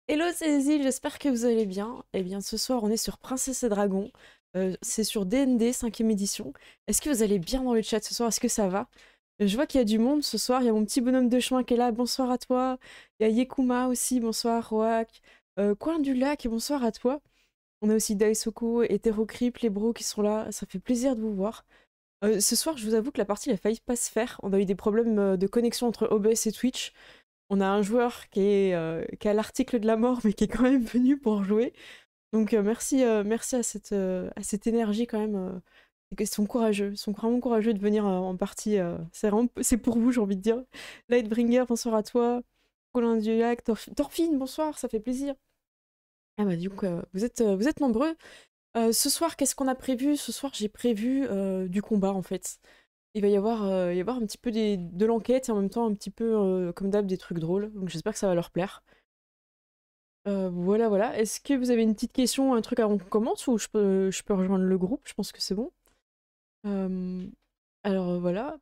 Hello, c'est Zil, j'espère que vous allez bien. Eh bien, ce soir, on est sur Princesse et Dragon. C'est sur DND, 5e édition. Est-ce que vous allez bien dans le chat ce soir? Est-ce que ça va? Je vois qu'il y a du monde ce soir. Il y a mon petit bonhomme de chemin qui est là. Bonsoir à toi. Il y a Yekuma aussi. Bonsoir, Roak. Coin du lac, bonsoir à toi. On a aussi Daisoko, Hétérocrypt, les bros qui sont là. Ça fait plaisir de vous voir. Ce soir, je vous avoue que la partie a failli pas se faire. On a eu des problèmes de connexion entre OBS et Twitch. On a un joueur qui a l'article de la mort, mais qui est quand même venu pour jouer. Donc merci à cette énergie quand même. Ils sont courageux, ils sont vraiment courageux de venir en partie. C'est pour vous, j'ai envie de dire. Lightbringer, bonsoir à toi. Colin Dulac, Torfine, bonsoir, ça fait plaisir. Ah bah donc vous êtes nombreux. Ce soir, qu'est-ce qu'on a prévu? Ce soir, j'ai prévu du combat en fait. Il va y avoir un petit peu de l'enquête et en même temps un petit peu, comme d'hab, des trucs drôles. Donc j'espère que ça va leur plaire. Voilà, voilà. Est-ce que vous avez une petite question, un truc avant qu'on commence ou je peux rejoindre le groupe? Je pense que c'est bon. Euh, voilà.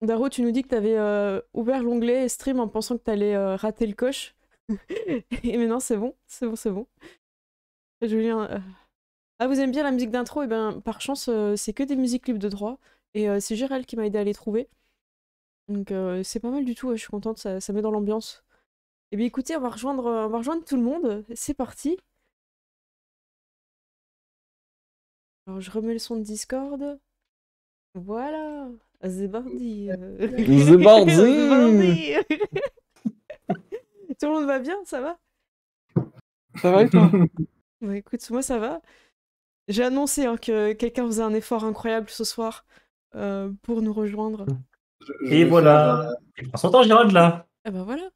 Daro, tu nous dis que tu avais ouvert l'onglet stream en pensant que tu allais rater le coche. Et maintenant c'est bon, c'est bon, c'est bon. Julien, ah, vous aimez bien la musique d'intro? Et ben par chance, c'est que des musiques libres de droit. Et c'est Gérald qui m'a aidé à les trouver. Donc c'est pas mal du tout, ouais, je suis contente, ça met dans l'ambiance. Eh bien écoutez, on va rejoindre tout le monde, c'est parti. Alors je remets le son de Discord. Voilà, c'est parti. The C'est Bardi. parti. Tout le monde va bien, ça va? Ça va et toi? Bah écoute, moi ça va. J'ai annoncé hein, que quelqu'un faisait un effort incroyable ce soir pour nous rejoindre. Et voilà. Il prend son temps, Gérald, là. Ah bah voilà.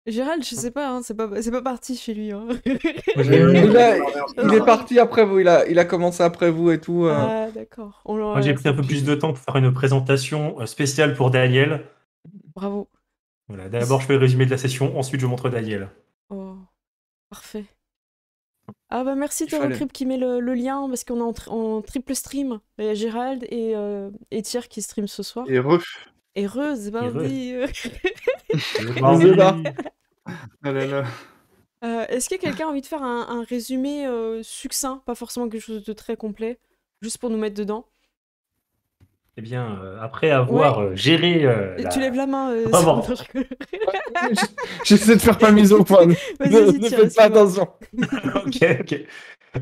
Gérald, je sais pas, hein, c'est pas parti chez lui. Hein. Il est parti après vous, il a commencé après vous et tout. Ah d'accord. Moi, j'ai pris un peu plus de temps pour faire une présentation spéciale pour Daniel. Bravo. Voilà, d'abord, je fais le résumé de la session, ensuite, je montre Daniel. Oh, parfait. Ah bah merci Il fallait. Terrocrypt qui met le lien parce qu'on est en triple stream. Il y a Gérald et Thier qui stream ce soir. Et re. Et Reuse, mardi. Mardi. Ah là là. Est-ce que quelqu'un a envie de faire un résumé succinct, pas forcément quelque chose de très complet, juste pour nous mettre dedans? Eh bien, après avoir géré Tu lèves la main, Ah bon. Sandra, je rigole. J'essaie de faire ma mise au point. Vas-y, Ne Thier, faites pas excuse-moi. attention. Ok.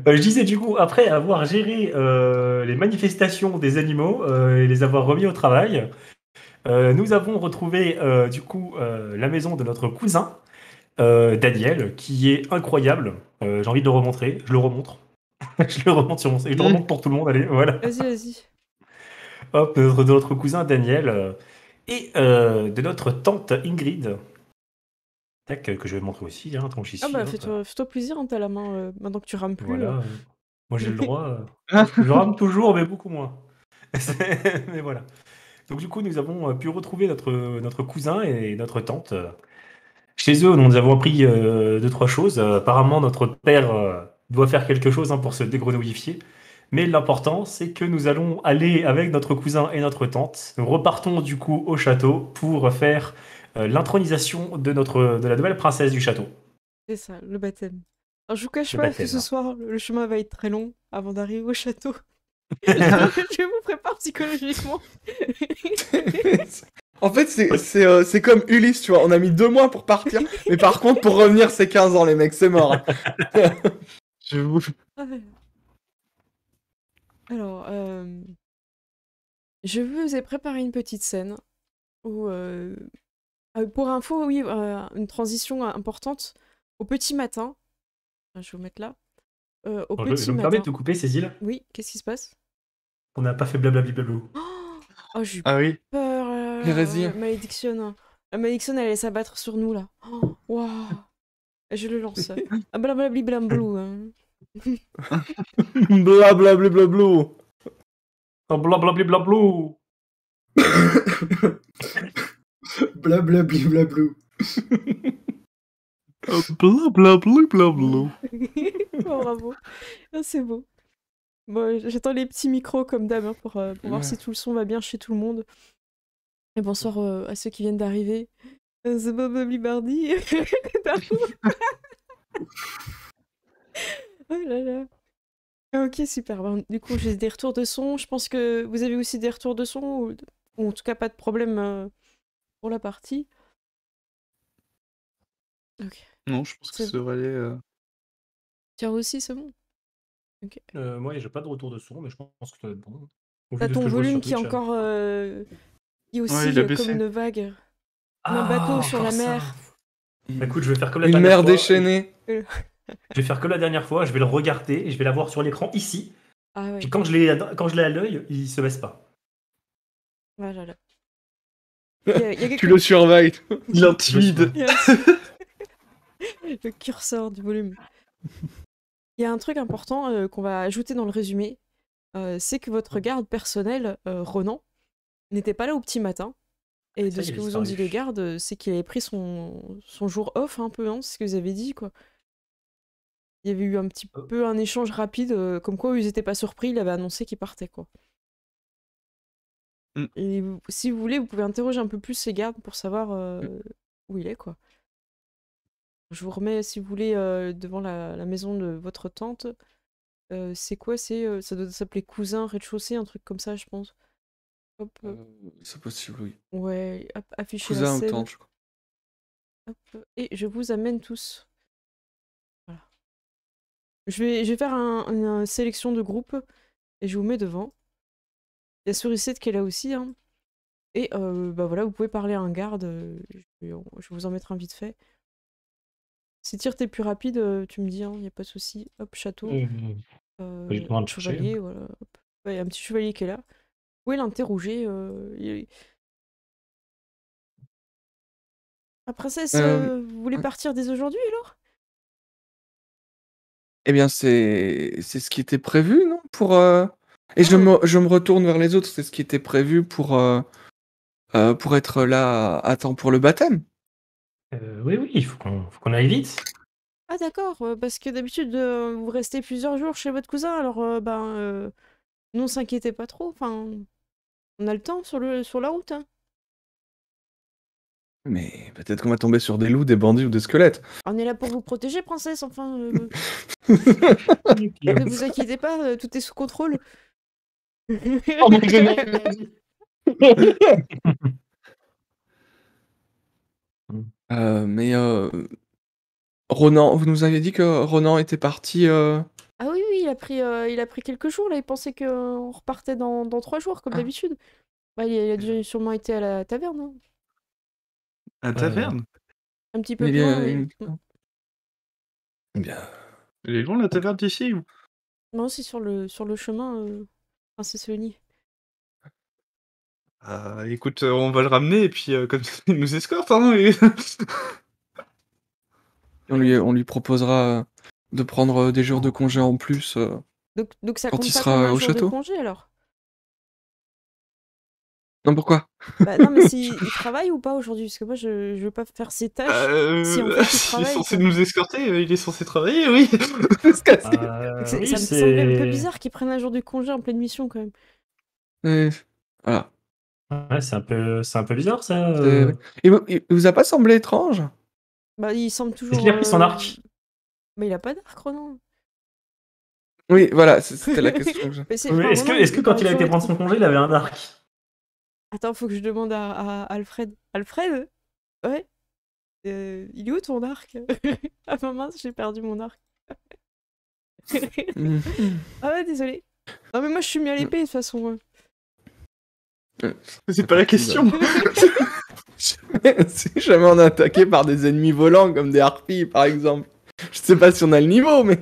Je disais du coup, après avoir géré les manifestations des animaux et les avoir remis au travail, nous avons retrouvé du coup la maison de notre cousin Daniel, qui est incroyable. J'ai envie de le remontrer, je le remontre. Je le remonte sur je le remonte pour tout le monde, allez, voilà. Vas-y. Hop, de notre cousin Daniel et de notre tante Ingrid. Tac, que je vais montrer aussi, hein, tant que j'y Ah suis. bah Hop. fais-toi plaisir, hein, t'as la main maintenant que tu rames plus. Voilà. Moi j'ai le droit. Je rame toujours, mais beaucoup moins. Mais voilà. Donc du coup, nous avons pu retrouver notre cousin et notre tante. Chez eux, nous avons appris deux, trois choses. Apparemment, notre père doit faire quelque chose hein, pour se dégrenouillifier. Mais l'important, c'est que nous allons aller avec notre cousin et notre tante. Nous repartons du coup au château pour faire l'intronisation de la nouvelle princesse du château. C'est ça, le baptême. Alors je vous cache Le pas que baptême. ce soir, le chemin va être très long avant d'arriver au château. Je vous prépare psychologiquement. En fait, c'est comme Ulysse, tu vois. On a mis 2 mois pour partir, mais par contre, pour revenir, c'est 15 ans, les mecs, c'est mort. Je vous. Alors, je vous ai préparé une petite scène où, pour info, oui, une transition importante. Au petit matin, je vais vous mettre là. Au petit Je me matin. permets de te couper, Cécile. Oui, qu'est-ce qui se passe? On n'a pas fait blablabli blablou. Oh, j'ai eu Ah oui. peur. Là, là, Vas-y. la malédiction. La malédiction, elle allait s'abattre sur nous là. Oh, waouh. Je le lance. Ah, blablabli blamblou. Hein. Blablabli blablou. Blablabli blablou. Blablabli blablou. Blablabli blablou. Oh, bravo. Ah, c'est beau. Bon, j'attends les petits micros comme d'hab hein, pour voir si tout le son va bien chez tout le monde. Et bonsoir à ceux qui viennent d'arriver. The Bob Bardi. là là. Ah, ok, super. Bon, du coup, j'ai des retours de son. Je pense que vous avez aussi des retours de son, ou en tout cas pas de problème pour la partie. Ok. Non, je pense que C'est ça devrait aller. Tiens aussi, c'est bon. Ok. Moi, j'ai pas de retour de son, mais je pense que ça va être bon. Au vu T'as de ce ton que je vois volume sur qui est Twitch. encore qui est Ouais, aussi il a comme baissé. une vague, comme un bateau sur la encore ça. mer. Bah, écoute, je vais faire comme la Une dernière mer fois. déchaînée. Je vais faire que la dernière fois. Je vais le regarder et je vais l'avoir sur l'écran ici. Ah ouais. Puis quand je l'ai à l'œil, il se baisse pas. Voilà, là. Il y a Tu quelque- le surveilles. Il intimide. il y a un petit- le curseur du volume. Il y a un truc important qu'on va ajouter dans le résumé, c'est que votre garde personnel, Ronan, n'était pas là au petit matin. Et Ça de y est, ce il que a vous ont dit disparu. les gardes, c'est qu'il avait pris son jour off un peu, hein, c'est ce que vous avez dit, quoi. Il y avait eu un petit Oh. peu un échange rapide, comme quoi ils étaient pas surpris, il avait annoncé qu'il partait, quoi. Mm. Et si vous voulez, vous pouvez interroger un peu plus ces gardes pour savoir où il est, quoi. Je vous remets, si vous voulez, devant la maison de votre tante. C'est quoi? Ça doit s'appeler cousin rez-de-chaussée, un truc comme ça, je pense. Hop, C'est possible, oui. ouais, hop, afficher la Cousin ou scène. tante, je crois. Hop, et je vous amène tous. Voilà. Je vais faire une sélection de groupe et je vous mets devant. Il y a Sourisette qui est là aussi, hein. Et bah voilà, vous pouvez parler à un garde. Je vais vous en mettre un vite fait. Si Tyr t'es plus rapide, tu me dis, il n'y a pas de souci. Hop, château. J'ai le temps de le chercher. Chevalier, voilà. Hop. Ouais, il y a un petit chevalier qui est là. Vous pouvez l'interroger. La princesse, vous voulez ouais. partir dès aujourd'hui alors? Eh bien, c'est ce qui était prévu, non? Et je Ah. je me retourne vers les autres. C'est ce qui était prévu pour être là à temps pour le baptême. Oui, il faut qu'on aille vite. Ah d'accord, parce que d'habitude vous restez plusieurs jours chez votre cousin, alors non s'inquiétez pas trop, enfin on a le temps sur la route, hein. Mais peut-être qu'on va tomber sur des loups, des bandits ou des squelettes. On est là pour vous protéger, princesse, enfin ne vous inquiétez pas, tout est sous contrôle. Oh mon Dieu, non. Mais Ronan, vous nous aviez dit que Ronan était parti. Ah oui, oui, il a pris quelques jours là, il pensait qu'on repartait dans 3 jours comme Ah. d'habitude. Bah, il a dû sûrement été à la taverne, hein. À la taverne. Un petit peu Mais plus loin, bien, oui. eh bien, Elle est loin la taverne d'ici ou... Non, c'est sur le chemin, princesse Léonie. Écoute, on va le ramener et puis comme ça, il nous escorte, hein. on lui proposera de prendre des jours de congé en plus. Donc ça Quand compte il pas sera comme un au jour de château. congé alors? Non, pourquoi? Bah non, mais il travaille ou pas aujourd'hui? Parce que moi je veux pas faire ses tâches si en fait il S'il est travaille, censé quoi. nous escorter, il est censé travailler, oui. Se casser. Donc Oui, ça me semblait un peu bizarre qu'il prenne un jour de congé en pleine mission quand même. Voilà. Ouais, c'est un peu bizarre ça. Il vous a pas semblé étrange? Bah il semble toujours. Est-ce qu'il a pris son arc? Mais il a pas d'arc, Ronan. Oui, voilà, c'était la question que j'ai. Mais Oui, enfin, Ronan, est-ce que il quand paraît il a été toujours prendre son congé, il avait un arc? Attends, faut que je demande à Alfred. Alfred? Ouais? Il est où ton arc? Ah bah mince, j'ai perdu mon arc. Ah ouais, désolé. Non mais moi je suis mis à l'épée de toute façon. C'est pas la question. Si jamais on est attaqué par des ennemis volants comme des harpies par exemple. Je sais pas si on a le niveau, mais.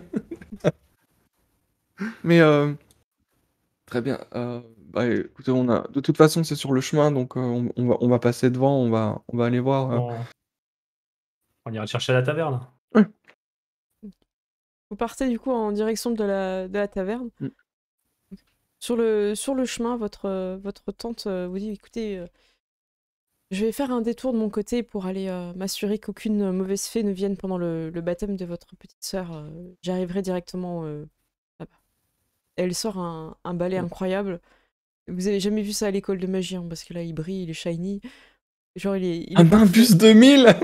Mais très bien. Bah, écoutez, de toute façon c'est sur le chemin, donc on va passer devant, on va aller voir. On ira le chercher à la taverne. Vous partez du coup en direction de la taverne. Mm. Sur le chemin, votre tante vous dit, écoutez, je vais faire un détour de mon côté pour aller m'assurer qu'aucune mauvaise fée ne vienne pendant le baptême de votre petite sœur. J'arriverai directement là-bas. Elle sort un balai incroyable. Vous avez jamais vu ça à l'école de magie, hein, parce que là il brille, il est shiny. Genre il est Un parfait. Nimbus 2000.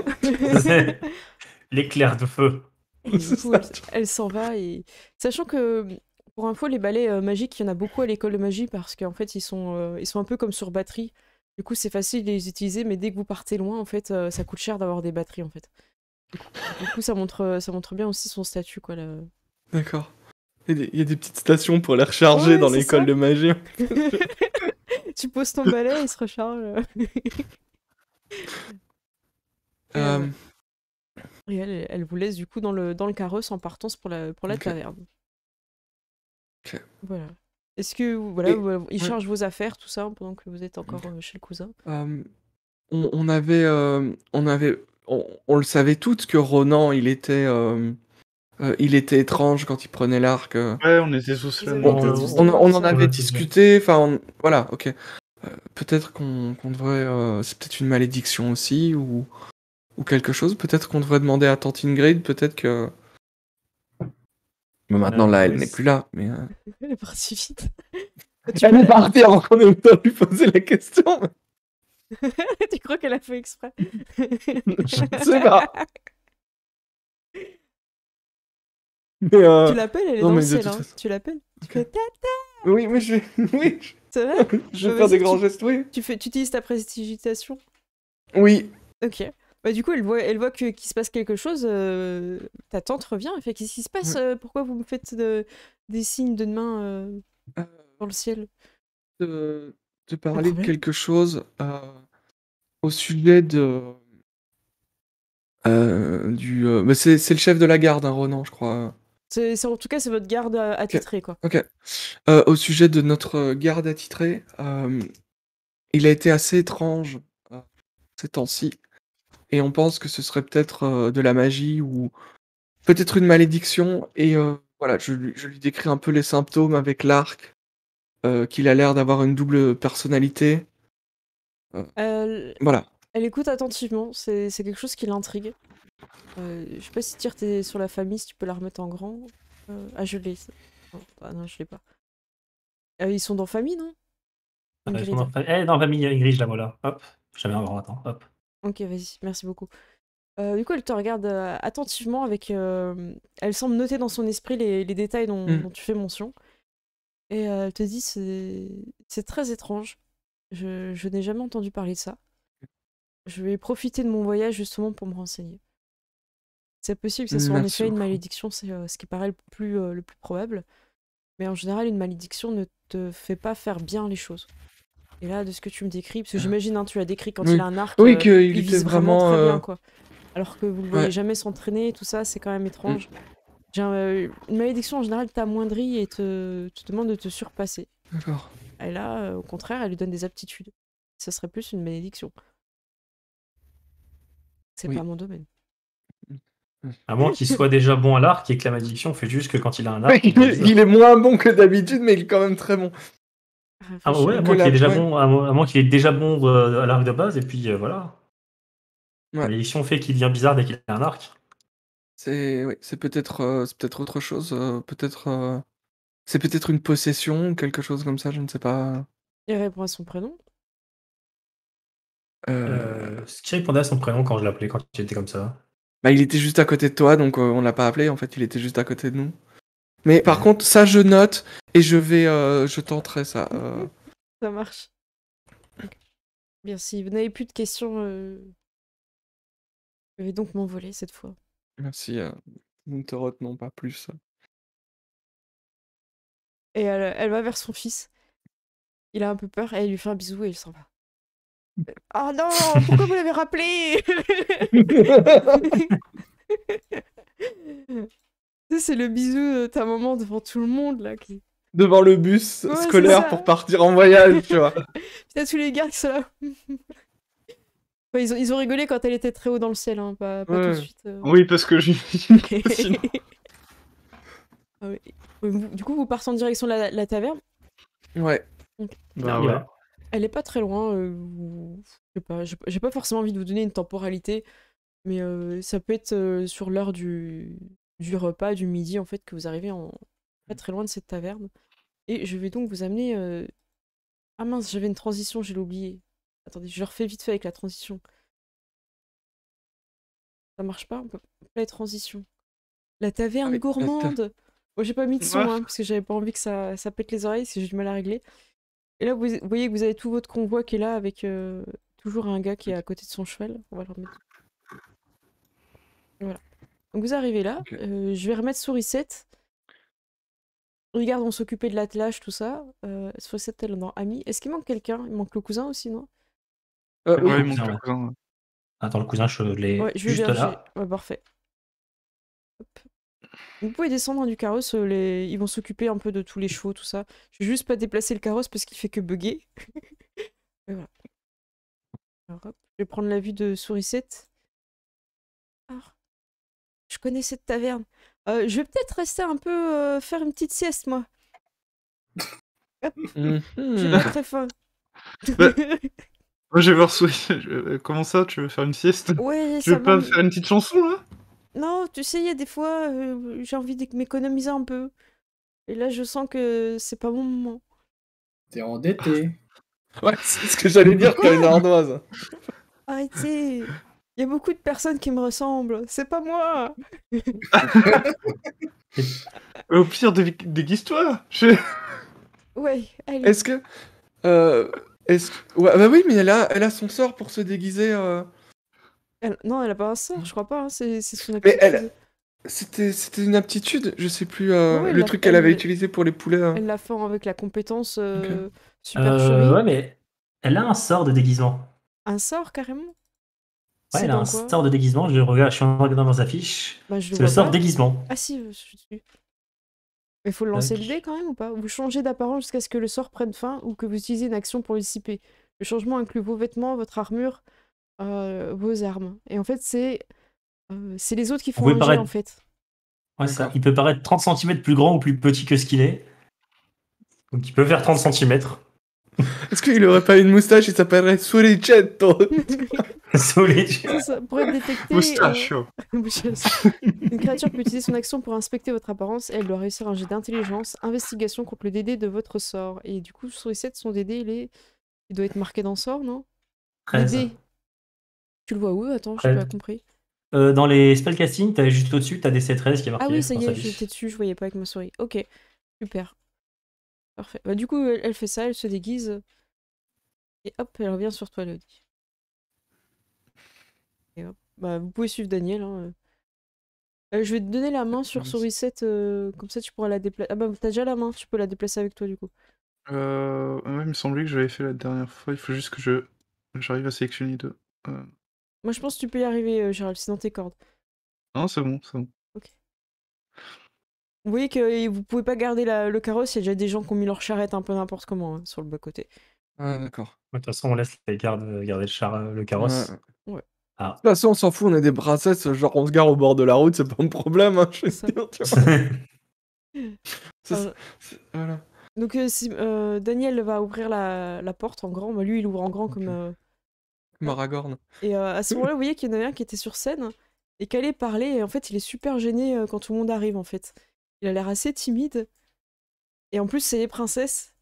L'éclair de feu. Et du C'est coup, ça. elle s'en va. Et sachant que, pour info, les balais magiques, il y en a beaucoup à l'école de magie parce qu'en fait, ils sont un peu comme sur batterie. Du coup, c'est facile de les utiliser, mais dès que vous partez loin, en fait, ça coûte cher d'avoir des batteries, en fait. Du coup, ça montre bien aussi son statut, quoi. Là. D'accord. Il y a des petites stations pour les recharger Ouais, dans c'est l'école ça. de magie. Tu poses ton balai, il se recharge. Et, Euh, et elle vous laisse du coup dans le carrosse en partance pour la ok. taverne. Ok. Voilà. Est-ce que voilà, Et il ouais, charge vos affaires, tout ça, pendant que vous êtes encore chez le cousin? euh, on le savait toutes que Ronan, il était étrange quand il prenait l'arc. Ouais, on était tous Vous On, avez On, été tous on, d'accord on sur en ça? on avait l'a tous vu. discuté. Enfin, voilà, ok. Peut-être qu'on devrait. C'est peut-être une malédiction aussi, ou quelque chose. Peut-être qu'on devrait demander à Tante Ingrid. Peut-être que. Mais maintenant, là, elle Ouais, n'est plus là. Mais, Elle est partie vite. Tu elle peux est partie avant qu'on ait eu le temps de lui poser la question. Tu crois qu'elle a fait exprès? Je ne sais pas. Mais, Tu l'appelles, elle est non, dans le mais de ciel, toute hein. façon. Tu l'appelles? Tu Ok. fais tata, Oui, mais je vais. Oui, c'est vrai? je vais Bah faire des vas-y, grands gestes, oui. tu utilises ta prestidigitation. Oui. Ok. Bah du coup, elle voit qu'il se passe quelque chose. Ta tante revient, elle fait qu'est-ce qui se passe? Ouais. Pourquoi vous me faites des signes de main Euh, dans le ciel? de Un parler de problème? quelque chose au sujet mais c'est le chef de la garde, hein, Ronan, je crois. En tout cas, c'est votre garde Ok. attitrée, quoi. Ok. Au sujet de notre garde attitré, il a été assez étrange ces temps-ci, et on pense que ce serait peut-être de la magie ou peut-être une malédiction. Et voilà, je lui décris un peu les symptômes avec l'arc, qu'il a l'air d'avoir une double personnalité. euh, Elle, voilà. elle écoute attentivement, c'est quelque chose qui l'intrigue. Je sais pas si tu t'es sur la famille, si tu peux la remettre en grand. Ah, je l'ai. Non, ah non, je l'ai pas. Ils sont dans famille, non? Ils sont Ingrid. dans la famille Ingrid, la voilà. Hop, jamais encore, attends, hop. Ok, vas-y, merci beaucoup. Du coup, elle te regarde attentivement avec. Elle semble noter dans son esprit les détails Hmm. dont tu fais mention. Et elle te dit c'est très étrange. Je n'ai jamais entendu parler de ça. Je vais profiter de mon voyage justement pour me renseigner. C'est possible que ce soit en Merci effet une beaucoup. malédiction, c'est ce qui paraît le plus probable. Mais en général, une malédiction ne te fait pas faire bien les choses. Et là, de ce que tu me décris, parce que j'imagine, hein, tu l'as décrit quand il Oui, a un arc, oui, qu'il il était vise vraiment vraiment. très bien, quoi. Alors que vous le voyez Ouais. jamais s'entraîner et tout ça, c'est quand même Hmm. étrange. Une malédiction en général t'amoindrit et te demande de te surpasser. D'accord. Et là, au contraire, elle lui donne des aptitudes. Ça serait plus une malédiction. C'est pas Oui. mon domaine. À moins qu'il soit déjà bon à l'arc et que la malédiction fait juste que quand il a un arc, il devient bizarre. Il est moins bon que d'habitude, mais il est quand même très bon. Ah ouais, à Que moins qu'il est déjà ouais. bon, à moins qu'il ait déjà bon à l'arc de base, et puis voilà. La Ouais. malédiction fait qu'il devient bizarre dès qu'il a un arc. Oui, c'est peut-être autre chose. C'est peut-être une possession ou quelque chose comme ça, je ne sais pas. Il répond à son prénom. Ce qui répondait à son prénom quand je l'appelais, quand il était comme ça. Bah, il était juste à côté de toi, donc on l'a pas appelé. En fait, il était juste à côté de nous. Mais par Ouais. contre, ça, je note et je tenterai ça. Ça marche. Bien, si vous n'avez plus de questions, je vais donc m'envoler cette fois. Merci. Nous ne te retenons pas plus. Et elle va vers son fils. Il a un peu peur et elle lui fait un bisou et il s'en va. Oh non, pourquoi vous l'avez rappelé? Tu sais, c'est le bisou de ta maman devant tout le monde, là. Devant le bus Ouais, c'est scolaire ça. pour partir en voyage, tu vois. T'as tous les gars qui sont là. Enfin, ils ont rigolé quand elle était très haut dans le ciel, hein, pas tout de Ouais. suite. Oui, parce que j'ai. Sinon. Ah ouais. Du coup, vous partez en direction de la taverne. Ouais. Ok. Bah On y ouais. va. Elle est pas très loin. Je sais pas, j'ai pas forcément envie de vous donner une temporalité, mais ça peut être sur l'heure du repas, du midi, en fait, que vous arrivez pas très loin de cette taverne. Et je vais donc vous amener. Ah mince, j'avais une transition, je l'ai oublié. Attendez, je le refais vite fait avec la transition. Ça marche pas, on peut pas les transitions. La taverne oui, gourmande. Bon, j'ai pas mis de son, Ouais. hein, parce que j'avais pas envie que ça pète les oreilles, parce que j'ai du mal à régler. Et là, vous voyez que vous avez tout votre convoi qui est là, avec toujours un gars qui est à côté de son cheval. On va le remettre. Voilà. Donc vous arrivez là, Ok. je vais remettre Sourisette. Regarde, on s'occupait de l'attelage, tout ça. Sourisette, elle est dans Ami. Est-ce qu'il manque quelqu'un? Il manque le cousin aussi, non? Oui. Ouais, il le manque cousin, le ouais. cousin. Ouais. Attends, le cousin, je l'ai Ouais, je veux juste bien. là. Ouais, parfait. Hop. Vous pouvez descendre du carrosse, ils vont s'occuper un peu de tous les chevaux, tout ça. Je vais juste pas déplacer le carrosse parce qu'il fait que bugger. Et voilà. Alors, hop, je vais prendre la vue de Sourisette. Ah, je connais cette taverne. Je vais peut-être rester un peu, faire une petite sieste, moi. Hop, j'ai pas très faim. Bah, Moi, je vais voir comment ça, tu veux faire une sieste? Ouais, Tu ça veux pas m'en... faire une petite chanson, là? Non, tu sais, il y a des fois, j'ai envie de m'économiser un peu. Et là, je sens que c'est pas mon moment. T'es endetté. Ouais, c'est ce que j'allais dire, t'as une ardoise. Arrêtez! Il y a beaucoup de personnes qui me ressemblent. C'est pas moi! Au pire, déguise-toi. Ouais, allez. Est-ce que... Ouais, bah oui, mais elle a son sort pour se déguiser. Non, elle a pas un sort, je crois pas. Hein, c'est son Mais aptitude. C'était une aptitude, je sais plus, Ouais, elle le l'a- truc qu'elle avait elle- utilisé pour les poulets. Elle l'a fait avec la compétence supercherie. Ouais, mais elle a un sort de déguisement. Un sort, carrément? Ouais, C'est elle a dans un quoi? sort de déguisement. Je suis en regardant dans sa fiche. Bah, je le C'est le vois sort pas. déguisement. Ah si, je suis dessus. Mais faut lancer le Tac. dé quand même ou pas? Vous changez d'apparence jusqu'à ce que le sort prenne fin ou que vous utilisez une action pour le dissiper. Le changement inclut vos vêtements, votre armure, vos armes. Et en fait, c'est les autres qui font pouvez un jet, paraître- en fait. Ouais, ça. D'accord. Il peut paraître 30 cm plus grand ou plus petit que ce qu'il est. Donc il peut faire 30 cm. Est-ce qu'il aurait pas une moustache, il s'appellerait Suricetto? Solide. C'est ça, pour être détecté, Moustachio. une créature peut utiliser son action pour inspecter votre apparence et elle doit réussir un jet d'intelligence, investigation contre le DD de votre sort. Et du coup, sur les 7, son DD, il doit être marqué dans sort, non? 13. DD. Tu le vois où? Attends, j'ai pas 13. compris. Dans les spellcasting, t'as juste au-dessus, t'as des C13 qui est marqué. Ah oui, ça dans y sa est, fiche. j'étais dessus, je voyais pas avec ma souris. Ok, super. Parfait. Bah, du coup, elle fait ça, elle se déguise. Et hop, elle revient sur toi, Léodie. Et hop. Bah, vous pouvez suivre Daniel. Hein. Je vais te donner la main sur Sourisette, comme ça tu pourras la déplacer. Ah bah, t'as déjà la main, tu peux la déplacer avec toi, du coup. Ouais, il me semblait que je l'avais fait la dernière fois. Il faut juste que j'arrive à sélectionner deux. Moi, je pense que tu peux y arriver, Gérald, c'est dans tes cordes. Non, c'est bon, c'est bon. Vous voyez que vous pouvez pas garder le carrosse, il y a déjà des gens qui ont mis leur charrette un peu n'importe comment hein, sur le bas-côté. Ah, d'accord. De toute façon, on laisse les garder le carrosse. Ouais. Ah. De toute façon, on s'en fout, on est des princesses, genre on se gare au bord de la route, c'est pas un problème. Hein, je veux Ça. dire, tu vois. Alors, Voilà. donc, Daniel va ouvrir la porte en grand. Bah, lui, il ouvre en grand comme. Maragorn. Et à ce moment-là, vous voyez qu'il y en a un qui était sur scène et qui allait parler. Et en fait, il est super gêné quand tout le monde arrive, en fait. Il a l'air assez timide. Et en plus, c'est les princesses.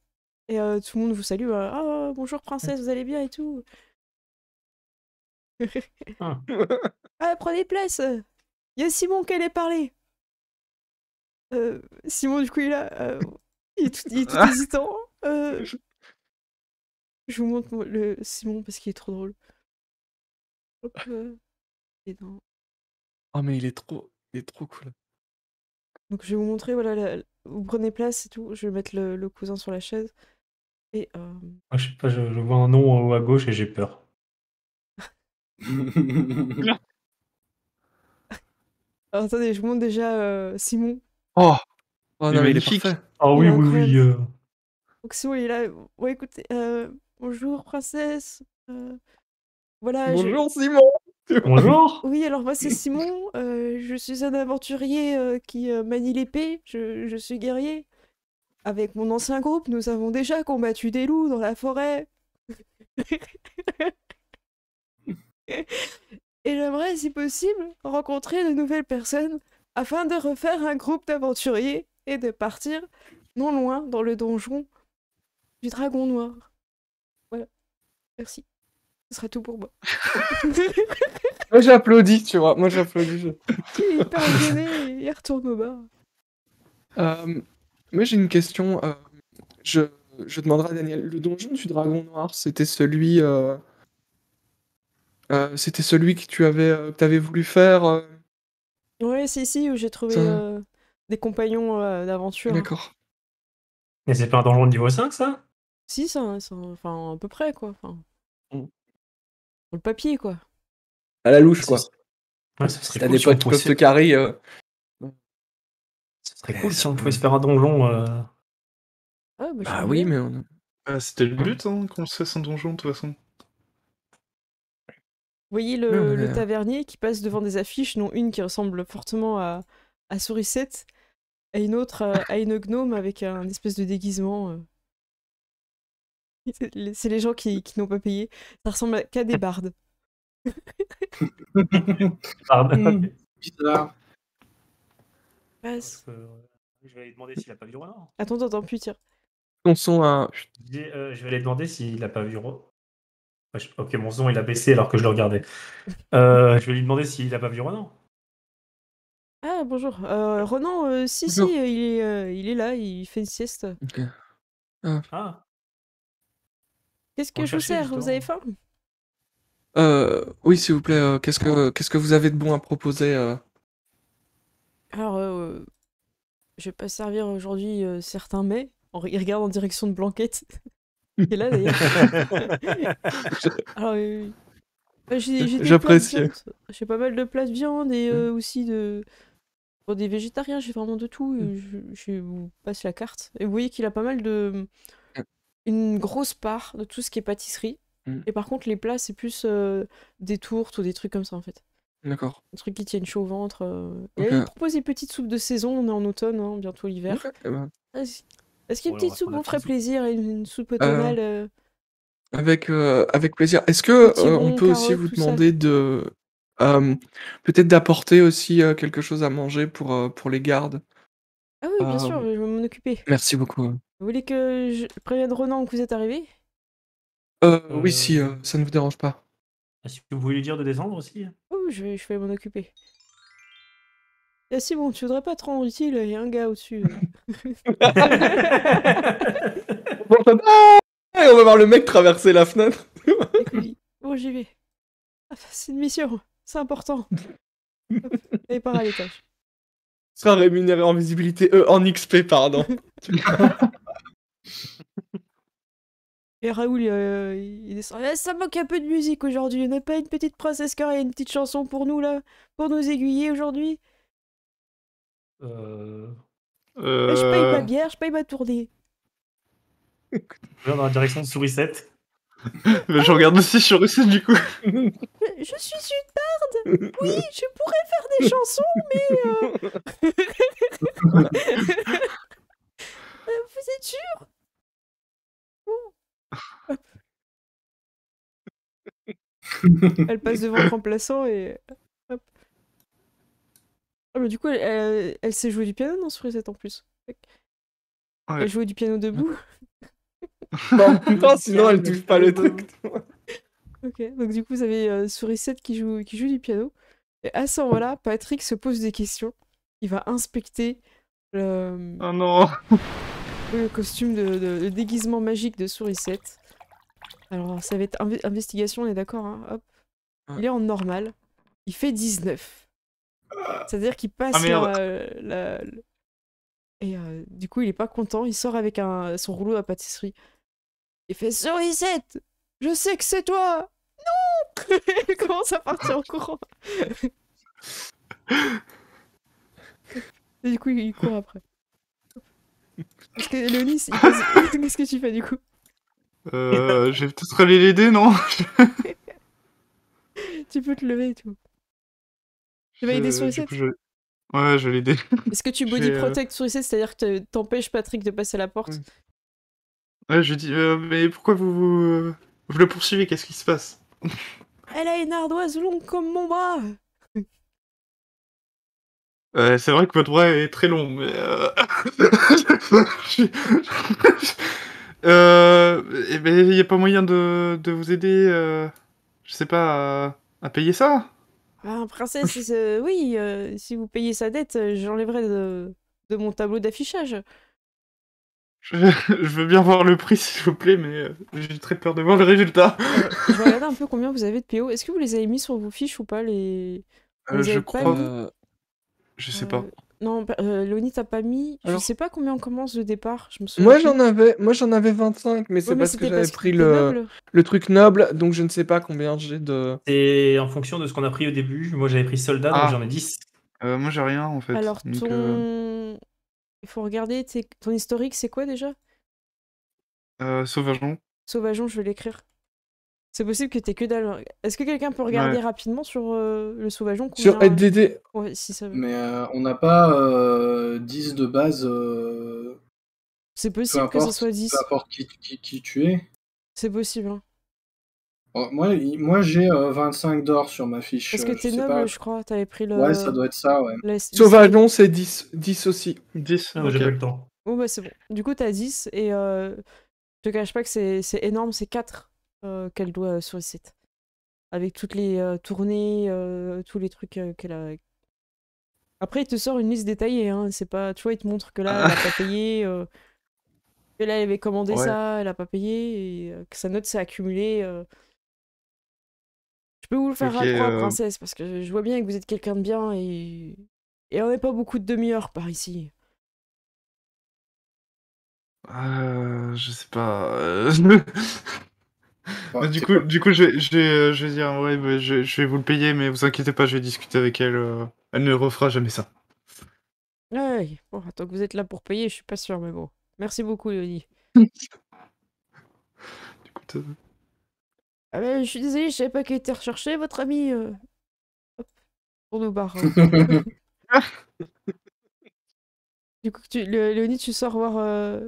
Et tout le monde vous salue. Ah, bonjour princesse, vous allez bien et tout. Ah, prenez place. Il y a Simon qui allait parler. Simon, du coup, il est tout hésitant. Je vous montre le Simon parce qu'il est trop drôle. Hop, et non. Oh, mais il est trop cool. Donc, je vais vous montrer, voilà, vous prenez place et tout. Je vais mettre le cousin sur la chaise. Et. Je sais pas, je vois un nom en haut à gauche et j'ai peur. Alors, attendez, je vous montre déjà Simon. Oh, Il est non, mais il est magnifique. parfait. Ah Il oui, est oui, oui. incroyable. Donc, Simon, il est là. Ouais, écoutez, bonjour princesse. Voilà, Bonjour Simon. Bonjour. Oui, alors moi c'est Simon, je suis un aventurier qui manie l'épée, je suis guerrier. Avec mon ancien groupe, nous avons déjà combattu des loups dans la forêt. Et j'aimerais, si possible, rencontrer de nouvelles personnes afin de refaire un groupe d'aventuriers et de partir non loin dans le donjon du Dragon Noir. Voilà, merci. Ce sera tout pour moi. Moi j'applaudis, tu vois. Moi j'applaudis. Il est hyper gêné et il retourne au bar. Moi j'ai une question. Je, je demanderai à Daniel. Le donjon du dragon noir, c'était celui que que t'avais voulu faire. Ouais, si, où j'ai trouvé Ça- des compagnons d'aventure. D'accord. Mais c'est pas un donjon de niveau 5, ça? Si, enfin, à peu près, quoi. Enfin, Mm. sur le papier, quoi. À la louche, Ça, quoi. Ouais, ça Si serait t'as cool des si on potes pouvait se Cloft Carry. ça serait cool si on pouvait se faire un donjon. Ah, bah, je Bah suis oui, bien. mais C'était le but, hein, qu'on se fasse un donjon, de toute façon. Vous voyez Non, le mais, tavernier qui passe devant des affiches, dont une qui ressemble fortement à Sourisette, et une autre à une gnome avec un espèce de déguisement. C'est les gens qui n'ont pas payé. Ça ressemble qu'à des bardes. Pardon. Bizarre. Passe. Je vais aller demander s'il a pas vu Ronan. Attends, t'entends plus, tiens. ton son à. Je vais aller demander s'il a pas vu Ronan. Ok, mon son il a baissé alors que je le regardais. Je vais lui demander s'il a pas vu Ronan. Ah, bonjour. Ronan, si, Bonjour. il est là, il fait une sieste. Ok. Ah, Qu'est-ce On que le je vous cherchait, sers? Vous justement. avez faim? Oui, s'il vous plaît. Qu'est-ce que vous avez de bon à proposer Alors, je vais pas servir aujourd'hui certains mets. Il regarde en direction de Blanquette. Qui est là d'ailleurs. Alors, j'ai des plats de J'apprécie. viande. J'ai pas mal de plats de viande et aussi de. Pour des végétariens, j'ai vraiment de tout. Je vous passe la carte. Et vous voyez qu'il a pas mal de. Une grosse part de tout ce qui est pâtisserie. Mm. Et par contre, les plats, c'est plus des tourtes ou des trucs comme ça en fait. D'accord. Des trucs qui tiennent chaud au ventre. Et Ok. là, il propose des petites soupes de saison. On est en automne, hein, bientôt l'hiver. Ok, eh ben, Est-ce qu'une Ouais, on petite va soupe prendre la vous ferait petite soupe. plaisir? Une soupe automnale avec plaisir. Est-ce que on potiron, peut aussi carottes, vous tout ça. demander de peut-être d'apporter aussi quelque chose à manger pour les gardes? Ah oui, bien Euh, sûr, je vais m'en occuper. Merci beaucoup. Vous voulez que je prévienne Ronan que vous êtes arrivé? Oui, si ça ne vous dérange pas. Est-ce que vous voulez lui dire de descendre aussi? Oh, je vais m'en occuper. Ah si bon, tu voudrais pas te rendre utile, il y a un gars au-dessus. Bon, on va voir le mec traverser la fenêtre. Avec lui. Bon, j'y vais. Ah, c'est une mission, c'est important. Hop, et part à l'étage. Sera rémunéré en visibilité, en XP, pardon. Et Raoul, il descend. Ça manque un peu de musique aujourd'hui. On n'a pas une petite princesse Carré, une petite chanson pour nous là, pour nous aiguiller aujourd'hui. Je paye ma bière, je paye ma tournée. Dans la direction de Sourisette. Mais je regarde aussi sur Russie, du coup. Je suis une barde. Oui, je pourrais faire des chansons, mais vous êtes sûr? Elle passe devant le remplaçant et hop. Ah bah du coup, elle sait jouer du piano dans Sourisette en plus. Ouais. Elle joue du piano debout. Bon, putain, sinon elle touche pas le truc. Ok, donc du coup, vous avez Sourisette qui joue du piano. Et à ce moment-là, Patrick se pose des questions. Il va inspecter le, Oh non. le costume de déguisement magique de Sourisette. Alors, ça va être investigation, on est d'accord, hein, hop. Il est en normal. Il fait 19. C'est-à-dire qu'il passe Ah, merde. Et du coup, il est pas content. Il sort avec son rouleau à pâtisserie. Il fait Sourisette, je sais que c'est toi. Non. Il commence à partir en courant. Et du coup, il court après. Parce que Léonis, qu'est-ce que tu fais du coup? Je vais peut-être aller l'aider, non? Tu peux te lever et tout. Tu vas aider Du Sourisette? coup, Ouais, je vais l'aider. Est-ce que tu Je body vais, protect Sourisette, c'est-à-dire que t'empêches Patrick de passer la porte? Ouais, je lui dis, mais pourquoi vous le poursuivez? Qu'est-ce qui se passe? Elle a une ardoise longue comme mon bras. C'est vrai que votre bras est très long, mais eh ben, y a pas moyen de vous aider, je sais pas, à payer ça? Ah, princesse, oui, si vous payez sa dette, j'enlèverai de mon tableau d'affichage. Je veux bien voir le prix, s'il vous plaît, mais j'ai très peur de voir le résultat. Je vais regarder un peu combien vous avez de PO. Est-ce que vous les avez mis sur vos fiches ou pas les... Vous les Je avez pas crois... mis Je sais pas. Non, Léonie, t'as pas mis. Je Alors- sais pas combien on commence le départ. Je me souviens. Moi j'en avais 25, mais c'est Ouais, mais parce que c'était j'avais parce que pris t'étais noble. le truc noble, donc je ne sais pas combien j'ai de. C'est en fonction de ce qu'on a pris au début. Moi, j'avais pris soldat, donc Ah. j'en ai 10. Moi, j'ai rien, en fait. Alors, donc, il faut regarder ton historique, c'est quoi déjà? Sauvageon. Sauvageon, je vais l'écrire. C'est possible que t'aies que dalle. Est-ce que quelqu'un peut regarder Ouais. rapidement sur le Sauvageon Sur combien... LDD, Ouais, si ça veut. Mais on n'a pas 10 de base, C'est peu possible que ce importe, soit 10. peu importe qui tu es. C'est possible, hein. Alors, moi j'ai 25 d'or sur ma fiche. Parce que je t'es sais noble, pas. je crois. T'avais pris le... Ouais, ça doit être ça, ouais. Sauvageon c'est 10 aussi. 10. Ah, moi, j'ai ok. pas eu le temps. Bon, bah c'est bon. Du coup, t'as 10 et je te cache pas que c'est énorme. C'est 4 qu'elle doit sur le site. Avec toutes les tournées, tous les trucs qu'elle a. Après, il te sort une liste détaillée, hein. C'est pas... Tu vois, il te montre que là, elle a pas payé, que là, elle avait commandé Ouais. ça, elle a pas payé, et que sa note s'est accumulée. Je peux vous le faire Ok, à 3, princesse, parce que je vois bien que vous êtes quelqu'un de bien et on n'est pas beaucoup de demi-heures par ici. Je sais pas. Bah, Du t'es coup, pas- du coup, je vais dire, ouais, bah, je vais vous le payer, mais vous inquiétez pas, je vais discuter avec elle. Elle ne refera jamais ça. Ouais, bon, tant que vous êtes là pour payer, je suis pas sûre, mais bon. Merci beaucoup, Léonie. Du coup, t'as- Ah ben, je suis désolée, je savais pas qu'elle était recherchée, votre ami. Hop, pour nous barre. Du coup, Léonie, tu sors voir...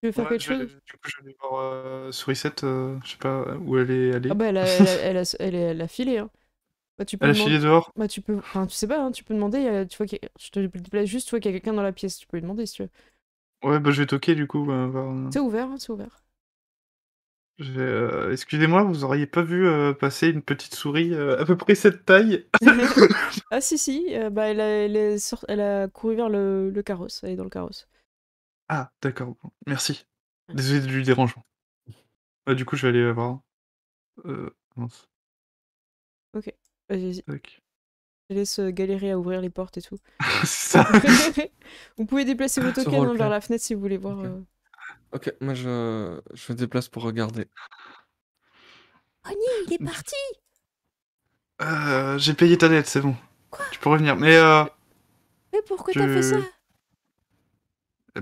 Tu veux faire Ouais, quelque chose? du coup, je vais voir Sourisette, je sais pas où elle est allée. Ah bah, elle a filé, hein. Bah, tu peux Elle a demander... filé dehors. Bah, tu peux... Enfin, tu sais pas, hein, tu peux demander, tu vois je te déplace juste, tu vois qu'il y a quelqu'un dans la pièce, tu peux lui demander si tu veux. Ouais, bah je vais toquer du coup. Voir, C'est ouvert, hein, c'est ouvert. Excusez-moi, vous auriez pas vu passer une petite souris à peu près cette taille? Ah si, si, bah, elle a couru vers le carrosse, elle est dans le carrosse. Ah, d'accord, bon, merci. Désolé du dérangement. Du coup, je vais aller voir. Mince, Ok, vas-y, tac. je laisse galérer à ouvrir les portes et tout. C'est ça. Vous pouvez déplacer vos Ce tokens hein, roleplay. vers la fenêtre si vous voulez voir. Ok. Ok, moi je me déplace pour regarder. Oni, il est parti! J'ai payé ta dette, c'est bon. Quoi? Tu peux revenir. Mais Mais pourquoi t'as fait ça?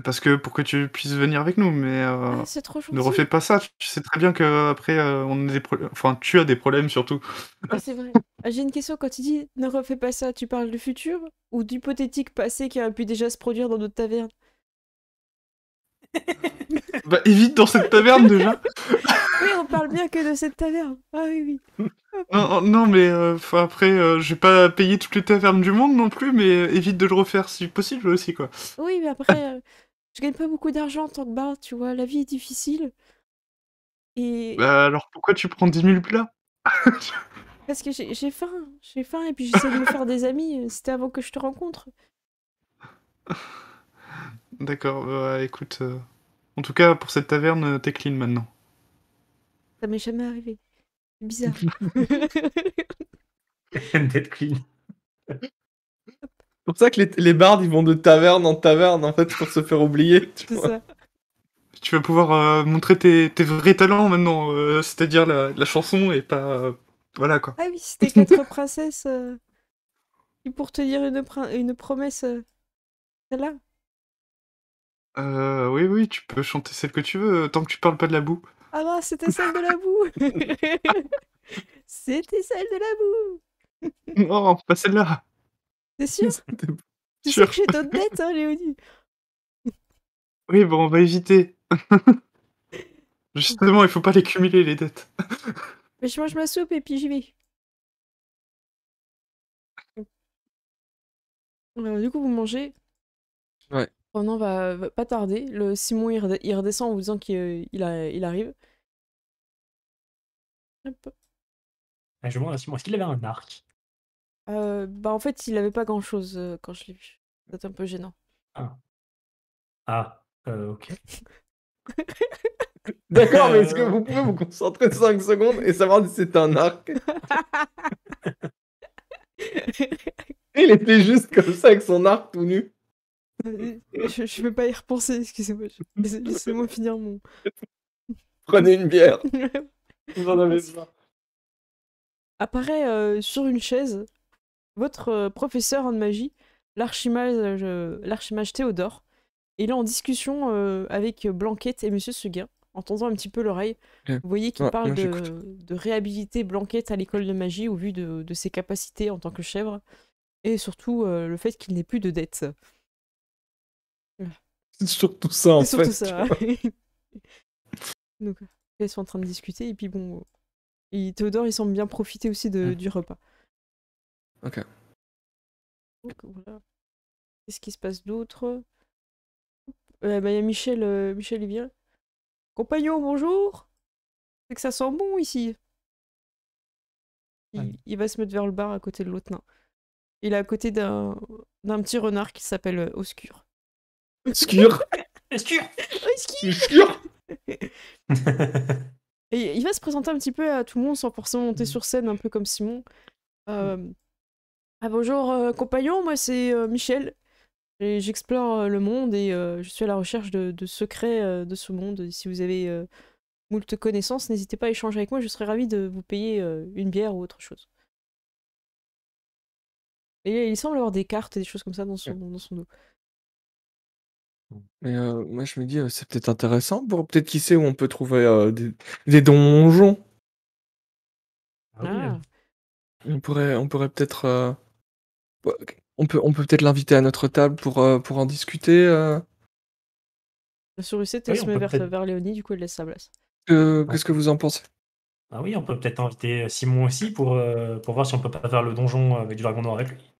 parce que pour que tu puisses venir avec nous, mais Ah, c'est trop ne gentil. refais pas ça. Tu sais très bien que après on a des problèmes. Enfin, tu as des problèmes surtout. Ah, c'est vrai. Ah, j'ai une question, quand tu dis ne refais pas ça, tu parles du futur ou d'hypothétique passé qui aurait pu déjà se produire dans notre taverne? Bah évite dans cette taverne déjà. Oui, on parle bien que de cette taverne. Ah oui, oui. Non, mais après, je vais pas payer toutes les tavernes du monde non plus, mais évite de le refaire si possible aussi, quoi. Oui, mais après, je gagne pas beaucoup d'argent en tant que barde, tu vois. La vie est difficile. Et Bah alors pourquoi tu prends 10 000 plats? parce que j'ai faim. J'ai faim et puis j'essaie de me faire des amis. C'était avant que je te rencontre. D'accord, écoute. En tout cas, pour cette taverne, t'es clean maintenant. Ça m'est jamais arrivé. C'est bizarre. Dead Clean. C'est pour ça que les bardes ils vont de taverne en taverne en fait pour se faire oublier. Tu C'est vois. ça. Tu vas pouvoir montrer tes vrais talents maintenant, c'est-à-dire la chanson et pas. Voilà quoi. Ah oui, c'était 4 princesses qui pour te dire une promesse. Celle-là. Oui, tu peux chanter celle que tu veux, tant que tu parles pas de la boue. Ah bah, c'était celle de la boue. C'était celle de la boue. Non, pas celle-là. C'est sûr? Tu sais Sûr. que j'ai d'autres dettes, hein, Léonie. Oui, bon, on va éviter. Justement, il faut pas les cumuler, les dettes. Mais je mange ma soupe et puis j'y vais. Du coup, vous mangez. Ouais. Ronan va pas tarder. Le Simon, il redescend en vous disant qu'il arrive. Hop. Je me demande à Simon, est-ce qu'il avait un arc? Bah en fait, il avait pas grand-chose quand je l'ai vu. C'est un peu gênant. Ok. D'accord, mais est-ce que vous pouvez vous concentrer 5 secondes et savoir si c'est un arc? Il était juste comme ça avec son arc tout nu. Je vais pas y repenser, excusez-moi. Laissez-moi finir mon... Prenez une bière. Vous en avez besoin. Apparaît sur une chaise votre professeur en magie, l'archimage Théodore. Et il est en discussion avec Blanquette et Monsieur Seguin, en tendant un petit peu l'oreille. Ok. Vous voyez qu'il Ouais, parle moi, j'écoute. de réhabiliter Blanquette à l'école de magie au vu de ses capacités en tant que chèvre. Et surtout le fait qu'il n'ait plus de dettes. C'est surtout ça, en C'est surtout fait. ça. Donc, ils sont en train de discuter. Et puis bon, Théodore, il semble bien profiter aussi du repas. Ok. Donc voilà. Qu'est-ce qui se passe d'autre? Bah, y a Michel, Michel, il vient. Compagnon, bonjour! C'est que ça sent bon ici. Il va se mettre vers le bar à côté de l'autre nain. Il est à côté d'un petit renard qui s'appelle Oscur. Obscur. Oscur. Obscur. Et il va se présenter un petit peu à tout le monde sans forcément monter sur scène, un peu comme Simon. Bonjour, compagnon, moi c'est Michel. J'explore le monde et je suis à la recherche de secrets de ce monde. Si vous avez moult connaissances, n'hésitez pas à échanger avec moi, je serais ravi de vous payer une bière ou autre chose. Et il semble avoir des cartes et des choses comme ça dans son dos. Mais moi, je me dis, c'est peut-être intéressant pour peut-être qui sait où on peut trouver des donjons. Ah, On pourrait peut-être. On peut peut-être l'inviter à notre table pour en discuter. la sourisette, Oui, elle se on met peut peut-être. vers Léonie, du coup elle laisse sa place. Qu'est-ce que vous en pensez? Ah oui, on peut peut-être inviter Simon aussi pour voir si on peut pas faire le donjon avec du dragon noir avec lui.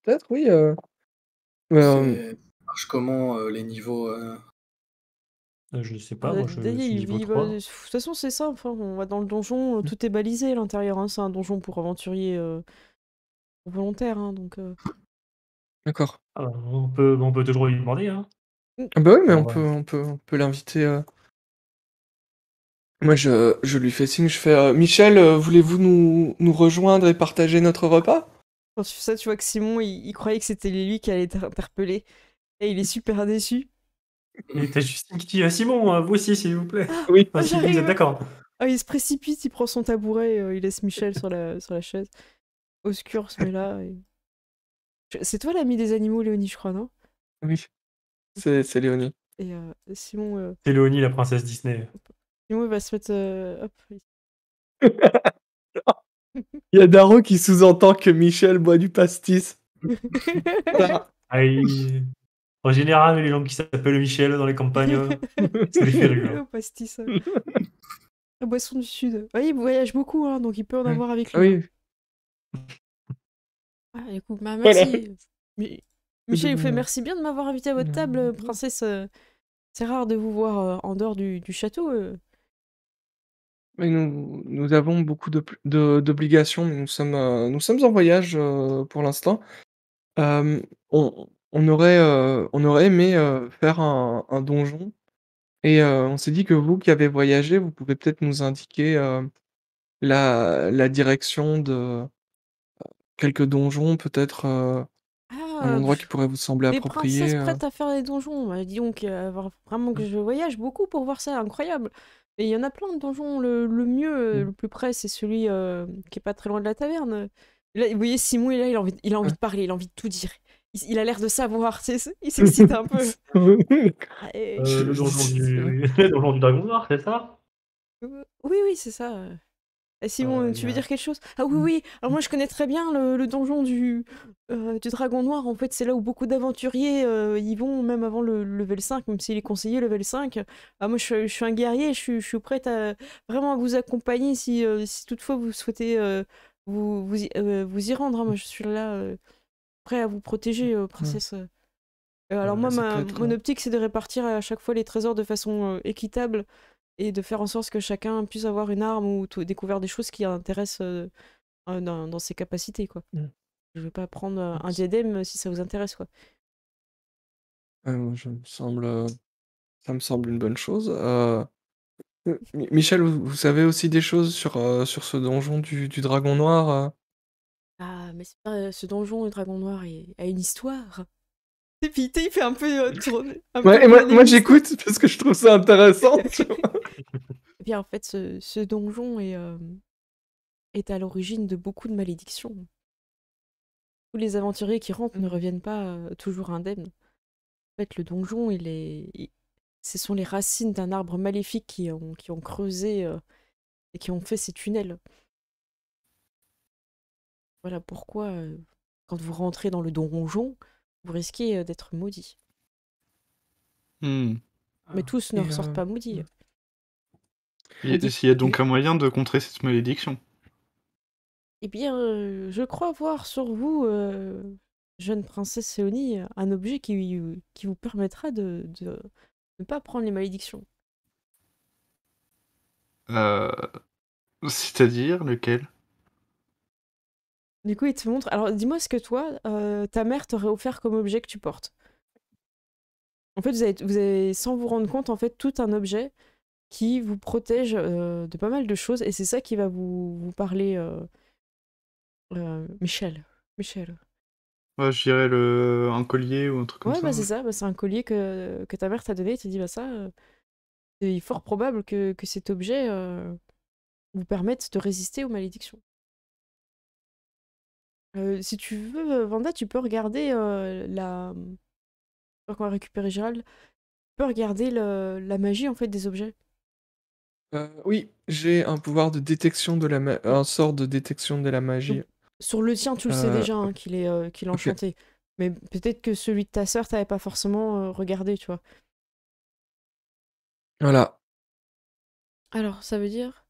Peut-être, oui. Ça marche comment les niveaux Je sais pas, moi je suis niveau De 3. toute façon, c'est ça. Enfin, on va dans le donjon, tout est balisé à l'intérieur. Hein. C'est un donjon pour aventuriers volontaires. Hein, donc, D'accord. On peut toujours lui demander, hein. Ah bah oui, mais Alors, on peut l'inviter. Moi, je lui fais signe, je fais Michel, voulez-vous nous rejoindre et partager notre repas? quand tu fais ça, tu vois que Simon, il croyait que c'était lui qui allait être interpellé. Et il est super déçu. Et t'as Justine qui dit Simon, vous aussi, s'il vous plaît. Oui. Enfin, si vous êtes j'arrive. d'accord. Ah, il se précipite, il prend son tabouret, il laisse Michel sur la chaise. Oscur se met là. C'est toi l'ami des animaux, Léonie, je crois, non? Oui. C'est Léonie. Et Simon, C'est Léonie, la princesse Disney. Simon, il va se mettre. Hop. Il y a Daro qui sous-entend que Michel boit du pastis. En général, les gens qui s'appellent Michel dans les campagnes, c'est des férus. Au pastis. La boisson du Sud. Ouais, il voyage beaucoup, hein, donc il peut en avoir avec lui. Ah oui. Ah, écoute, bah, Voilà. merci. Michel, il fait merci bien de m'avoir invité à votre table, princesse. C'est rare de vous voir en dehors du château. Mais nous avons beaucoup d'obligations, mais nous sommes en voyage pour l'instant. On aurait aimé faire un donjon, et on s'est dit que vous qui avez voyagé, vous pouvez peut-être nous indiquer la direction de quelques donjons, peut-être un endroit qui pourrait vous sembler Des princesses approprié. prêtes à faire des donjons. Bah, dis donc, vraiment que je voyage beaucoup pour voir ça, incroyable. Et il y en a plein de donjons. Le mieux, le plus près, c'est celui qui est pas très loin de la taverne. Là, vous voyez, Simon, il a envie de parler, il a envie de tout dire. Il a l'air de savoir, il s'excite un peu. Le donjon du dragon noir, c'est ça? Oui, c'est ça. Simon, tu veux dire quelque chose? Ah oui. Alors moi, je connais très bien le donjon du Dragon Noir. En fait, c'est là où beaucoup d'aventuriers y vont, même avant le level 5, même s'il est conseillé level 5. Ah, moi, je suis un guerrier, je suis prête à vraiment à vous accompagner si toutefois vous souhaitez vous y rendre. Hein. Moi, je suis là, prêt à vous protéger, princesse. Alors moi, mon optique, c'est de répartir à chaque fois les trésors de façon équitable, et de faire en sorte que chacun puisse avoir une arme ou découvrir des choses qui intéressent dans ses capacités, quoi. Mm. Je vais pas prendre un diadème si ça vous intéresse, quoi. Ça me semble une bonne chose. Michel, vous savez aussi des choses sur ce donjon du Dragon Noir? Ah, mais c'est pas ce donjon, le dragon noir, a une histoire. Et puis, il fait un peu tourner. Ouais, et moi j'écoute parce que je trouve ça intéressant. Tu vois. Et bien, en fait, ce donjon est à l'origine de beaucoup de malédictions. Tous les aventuriers qui rentrent ne reviennent pas toujours indemnes. En fait, le donjon, ce sont les racines d'un arbre maléfique qui ont creusé et qui ont fait ces tunnels. Voilà pourquoi, quand vous rentrez dans le donjon, vous risquez d'être maudit. Hmm. Mais tous ne Et, ressortent pas maudits. Il y a donc un moyen de contrer cette malédiction. Eh bien, je crois voir sur vous, jeune princesse Séonie, un objet qui vous permettra de ne pas prendre les malédictions. C'est-à-dire lequel? Du coup, il te montre. Alors, dis-moi ce que toi, ta mère t'aurait offert comme objet que tu portes. En fait, vous avez, sans vous rendre compte, en fait, tout un objet qui vous protège de pas mal de choses, et c'est ça qui va vous parler, Michel. Michel. Ouais, je dirais un collier ou un truc comme Ouais, ça. bah c'est ça, bah, c'est un collier que ta mère t'a donné, et te dit, bah ça, il est fort probable que cet objet vous permette de résister aux malédictions. Si tu veux, Vanda, tu peux regarder quand on va récupérer Gérald, tu peux regarder la magie en fait des objets. oui, j'ai un pouvoir de détection un sort de détection de la magie. Donc, sur le tien, tu le sais déjà hein, qu'il est ok. enchanté. Mais peut-être que celui de ta sœur, t'avais pas forcément regardé, tu vois. Voilà. Alors, ça veut dire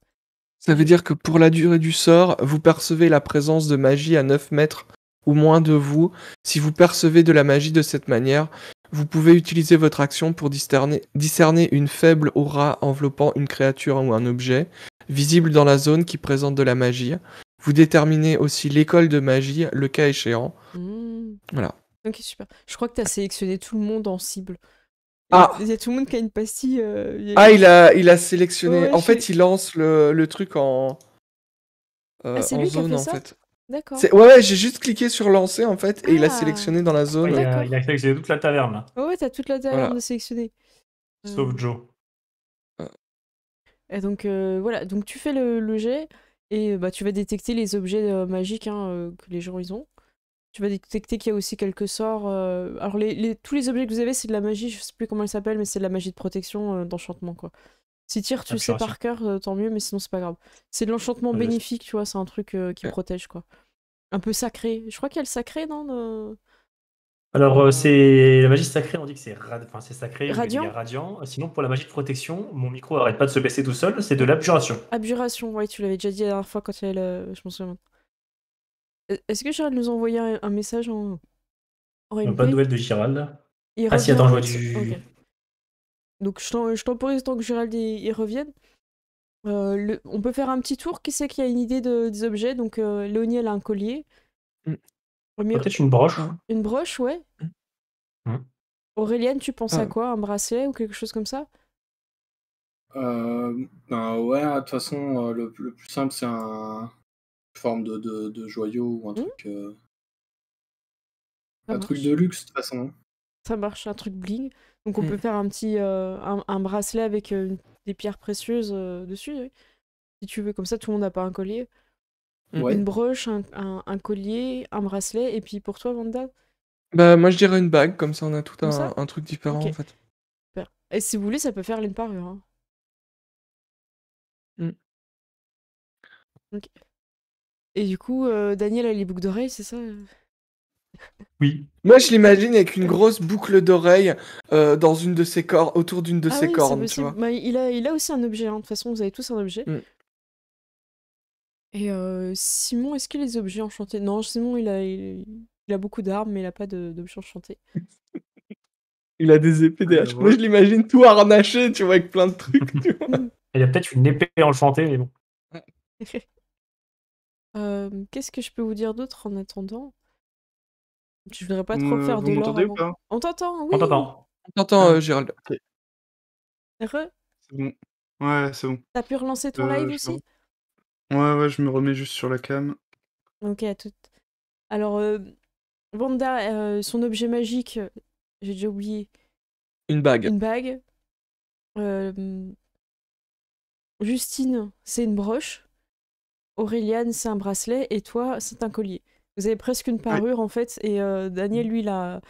Ça veut dire que pour la durée du sort, vous percevez la présence de magie à 9 mètres ou moins de vous. Si vous percevez de la magie de cette manière, vous pouvez utiliser votre action pour discerner une faible aura enveloppant une créature ou un objet, visible dans la zone qui présente de la magie. Vous déterminez aussi l'école de magie, le cas échéant. Voilà. Ok, super. Je crois que t'as sélectionné tout le monde en cible. Ah, Il y a tout le monde qui a une pastille. il a sélectionné. Ouais, En fait, il lance le truc en c'est en lui qui a zone fait en ça. fait. D'accord. Ouais, j'ai juste cliqué sur lancer en fait et il a Ah. sélectionné dans la zone. Ouais, D'accord. il a sélectionné toute la taverne là, Ouais, t'as toute la taverne Voilà. de sélectionner. sauf Joe. Et donc voilà, donc tu fais le jet et bah, tu vas détecter les objets magiques hein, que les gens ils ont. Tu vas détecter qu'il y a aussi quelques sorts. Alors tous les objets que vous avez c'est de la magie, je sais plus comment elle s'appelle, mais c'est de la magie de protection, d'enchantement quoi. Si tu sais par cœur, tant mieux, mais sinon c'est pas grave. C'est de l'enchantement bénéfique, tu vois, c'est un truc qui protège quoi. Un peu sacré. Je crois qu'il y a le sacré, non Alors, c'est la magie sacrée, on dit que c'est sacré, Radiant. ou il y a radiant. Sinon, pour la magie de protection, mon micro arrête pas de se baisser tout seul, c'est de l'abjuration. Abjuration, ouais, tu l'avais déjà dit la dernière fois quand il y avait le... Je m'en souviens. Est-ce que Gérald nous a envoyé un message en replay? Pas de nouvelles de Gérald. Il Si, revient attends, je vois Ok. Donc je temporise tant que Gérald il revienne. On peut faire un petit tour. Qui c'est qui a une idée des objets? Donc Léonie elle a un collier. Peut-être une broche. Une broche, ouais. Auréliane, tu penses à quoi? Un bracelet ou quelque chose comme ça? Ouais, de toute façon, le plus simple, c'est une forme de joyau ou un truc. Un truc de luxe, de toute façon. Ça marche, un truc bling. Donc on peut faire un petit un bracelet avec des pierres précieuses dessus, oui. Si tu veux, comme ça tout le monde n'a pas un collier. Ouais. Une broche, un collier, un bracelet, et puis pour toi, Vanda? Bah moi je dirais une bague, comme ça on a tout Comme ça un truc différent Ok. en fait. Super. Et si vous voulez, ça peut faire une parure. Hein. Ok. Et du coup, Daniel a les boucles d'oreilles, c'est ça? Oui. Moi je l'imagine avec une grosse boucle d'oreille dans une de ses cornes, autour d'une de ses oui, cornes, c'est tu vois. bah, il a aussi un objet, hein. De toute façon, vous avez tous un objet. Et Simon, est-ce qu'il a les objets enchantés? Non, Simon, il a beaucoup d'armes, mais il a pas d'objets enchantés. Il a des épées derrière. Moi je l'imagine tout harnaché, tu vois, avec plein de trucs, tu vois. Il a peut-être une épée enchantée, mais bon. Qu'est-ce que je peux vous dire d'autre en attendant? Je voudrais pas trop faire Vous de l'or m'entendez ou avant. pas? On t'entend, On oui! t'entend. On t'entend, Ah, Gérald. OK, Re, c'est bon. Ouais, c'est bon. t'as pu relancer ton live Je me aussi? ouais, je me remets juste sur la cam. Ok, à tout. Alors, Wanda, son objet magique, j'ai déjà oublié, Une bague. une bague. Euh, Justine, c'est une broche. Auréliane, c'est un bracelet. Et toi, c'est un collier. Vous avez presque une Oui. parure, en fait. Et Daniel, lui, il a